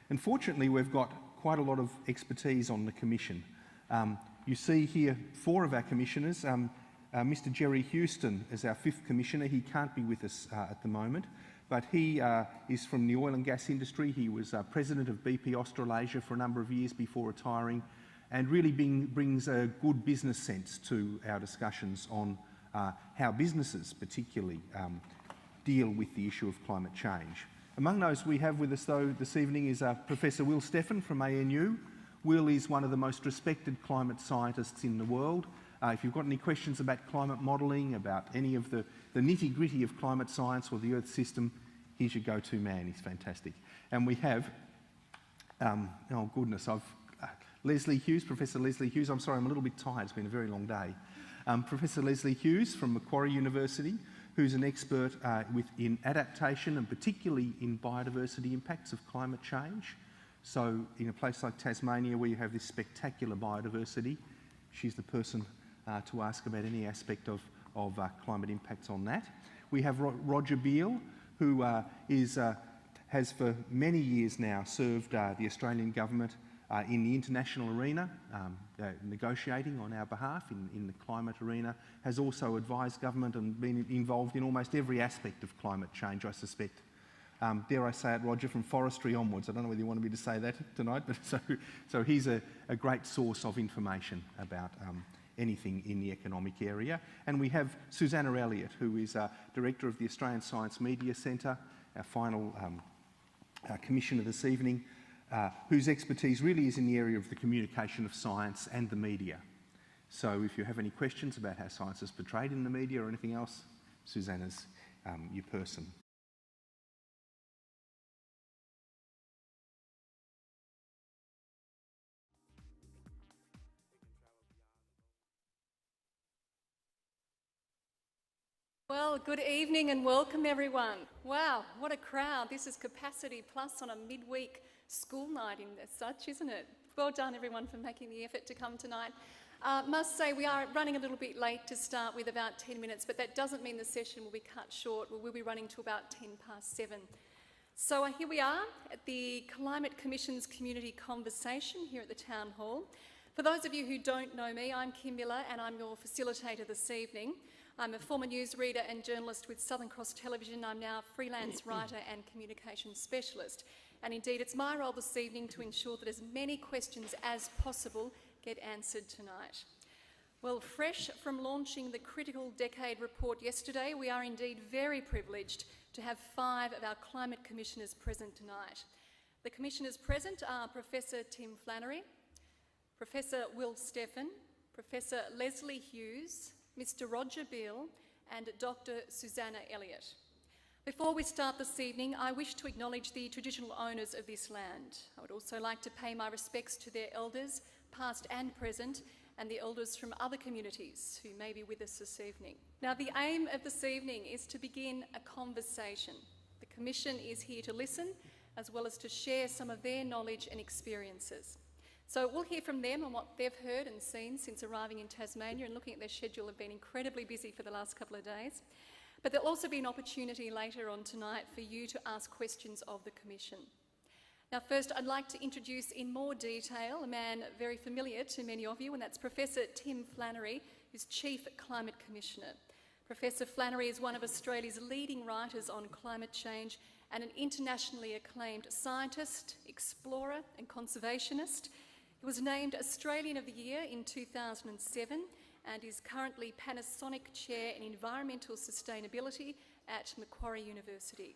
Unfortunately, we've got quite a lot of expertise on the Commission. You see here 4 of our commissioners. Mr. Jerry Houston is our 5th commissioner. He can't be with us at the moment, but he is from the oil and gas industry. He was president of BP Australasia for a number of years before retiring, and really brings a good business sense to our discussions on how businesses particularly deal with the issue of climate change. Among those we have with us though this evening is Professor Will Steffen from ANU. Will is one of the most respected climate scientists in the world. If you've got any questions about climate modelling, about any of the nitty-gritty of climate science or the Earth system, he's your go-to man. He's fantastic. And we have, oh goodness, Leslie Hughes, Professor Leslie Hughes. I'm sorry, I'm a little bit tired. It's been a very long day. Professor Leslie Hughes from Macquarie University, who's an expert in adaptation and particularly in biodiversity impacts of climate change. So in a place like Tasmania where you have this spectacular biodiversity, she's the person to ask about any aspect of climate impacts on that. We have Roger Beale, who has for many years now served the Australian government in the international arena, negotiating on our behalf in the climate arena, has also advised government and been involved in almost every aspect of climate change, I suspect. Dare I say it, Roger, from forestry onwards. I don't know whether you wanted me to say that tonight, but so he's a great source of information about anything in the economic area. And we have Susanna Elliott, who is Director of the Australian Science Media Centre, our final commissioner this evening, whose expertise really is in the area of the communication of science and the media. So if you have any questions about how science is portrayed in the media or anything else, Susanna's your person. Well, good evening and welcome everyone. Wow, what a crowd. This is Capacity Plus on a midweek school night as such, isn't it? Well done everyone for making the effort to come tonight. Must say we are running a little bit late to start with, about 10 minutes, but that doesn't mean the session will be cut short. We'll be running to about 7:10. So here we are at the Climate Commission's community conversation here at the Town Hall. For those of you who don't know me, I'm Kim Miller and I'm your facilitator this evening. I'm a former newsreader and journalist with Southern Cross Television. I'm now a freelance writer and communications specialist. And indeed, it's my role this evening to ensure that as many questions as possible get answered tonight. Well, fresh from launching the Critical Decade report yesterday, we are indeed very privileged to have 5 of our climate commissioners present tonight. The commissioners present are Professor Tim Flannery, Professor Will Steffen, Professor Leslie Hughes, Mr. Roger Beale and Dr. Susanna Elliott. Before we start this evening, I wish to acknowledge the traditional owners of this land. I would also like to pay my respects to their elders, past and present, and the elders from other communities who may be with us this evening. Now, the aim of this evening is to begin a conversation. The Commission is here to listen, as well as to share some of their knowledge and experiences. So we'll hear from them on what they've heard and seen since arriving in Tasmania, and looking at their schedule have been incredibly busy for the last couple of days. But there'll also be an opportunity later on tonight for you to ask questions of the Commission. Now first, I'd like to introduce in more detail a man very familiar to many of you, and that's Professor Tim Flannery, who's Chief Climate Commissioner. Professor Flannery is one of Australia's leading writers on climate change and an internationally acclaimed scientist, explorer and conservationist. He was named Australian of the Year in 2007 and is currently Panasonic Chair in Environmental Sustainability at Macquarie University.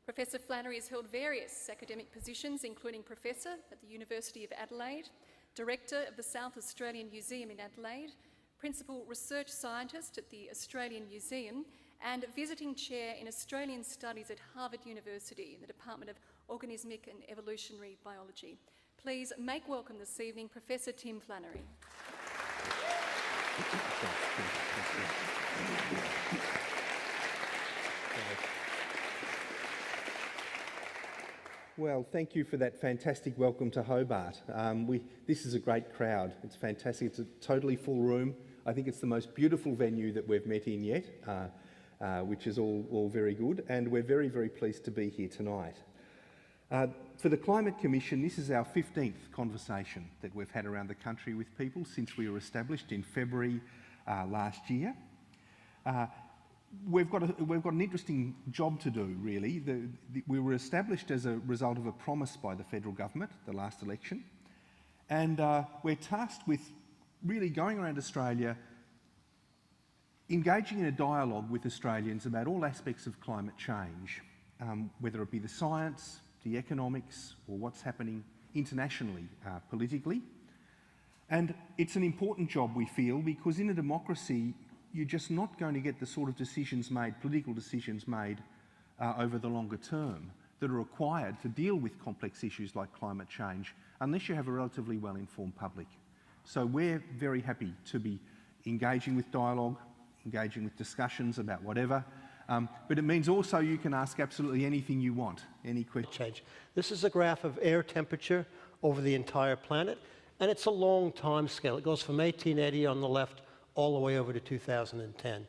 Professor Flannery has held various academic positions, including Professor at the University of Adelaide, Director of the South Australian Museum in Adelaide, Principal Research Scientist at the Australian Museum, and Visiting Chair in Australian Studies at Harvard University in the Department of Organismic and Evolutionary Biology. Please make welcome this evening Professor Tim Flannery. Well, thank you for that fantastic welcome to Hobart. This is a great crowd. It's fantastic. It's a totally full room. I think it's the most beautiful venue that we've met in yet, which is all very good, and we're very, very pleased to be here tonight. For the Climate Commission, this is our 15th conversation that we've had around the country with people since we were established in February last year. We've got an interesting job to do, really. We were established as a result of a promise by the federal government, the last election, and we're tasked with really going around Australia, engaging in a dialogue with Australians about all aspects of climate change, whether it be the science, the economics, or what's happening internationally, politically. And it's an important job, we feel, because in a democracy, you're just not going to get the sort of decisions made, political decisions made over the longer term that are required to deal with complex issues like climate change unless you have a relatively well-informed public. So we're very happy to be engaging with dialogue, engaging with discussions about whatever, but it means also you can ask absolutely anything you want, any question. This is a graph of air temperature over the entire planet, and it's a long time scale. It goes from 1880 on the left all the way over to 2010.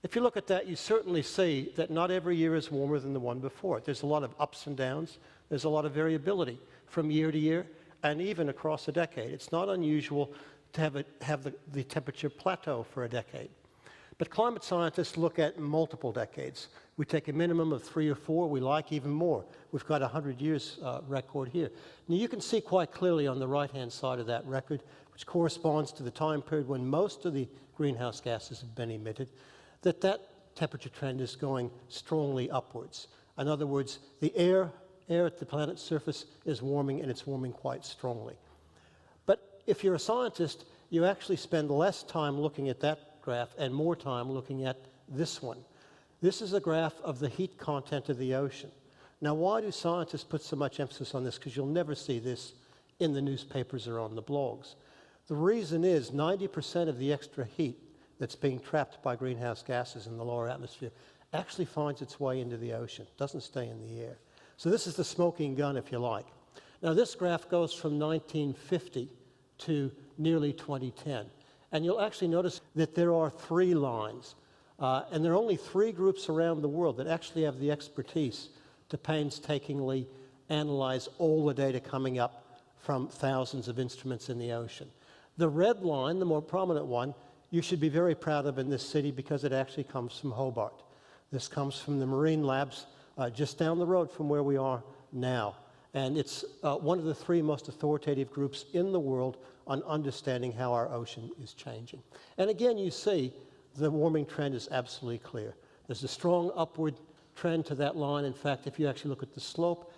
If you look at that, you certainly see that not every year is warmer than the one before it. There's a lot of ups and downs. There's a lot of variability from year to year and even across a decade. It's not unusual to have the temperature plateau for a decade. But climate scientists look at multiple decades. We take a minimum of 3 or 4. We like even more. We've got a 100 years record here. Now you can see quite clearly on the right-hand side of that record, which corresponds to the time period when most of the greenhouse gases have been emitted, that temperature trend is going strongly upwards. In other words, the air at the planet's surface is warming, and it's warming quite strongly. But if you're a scientist, you actually spend less time looking at that graph and more time looking at this one. This is a graph of the heat content of the ocean. Now, why do scientists put so much emphasis on this? Because you'll never see this in the newspapers or on the blogs. The reason is 90% of the extra heat that's being trapped by greenhouse gases in the lower atmosphere actually finds its way into the ocean. It doesn't stay in the air. So this is the smoking gun, if you like. Now, this graph goes from 1950 to nearly 2010. And you'll actually notice that there are 3 lines. And there are only 3 groups around the world that actually have the expertise to painstakingly analyze all the data coming up from thousands of instruments in the ocean. The red line, the more prominent one, you should be very proud of in this city because it actually comes from Hobart. This comes from the marine labs just down the road from where we are now. And it's one of the 3 most authoritative groups in the world on understanding how our ocean is changing. And again, you see the warming trend is absolutely clear. There's a strong upward trend to that line. In fact, if you actually look at the slope,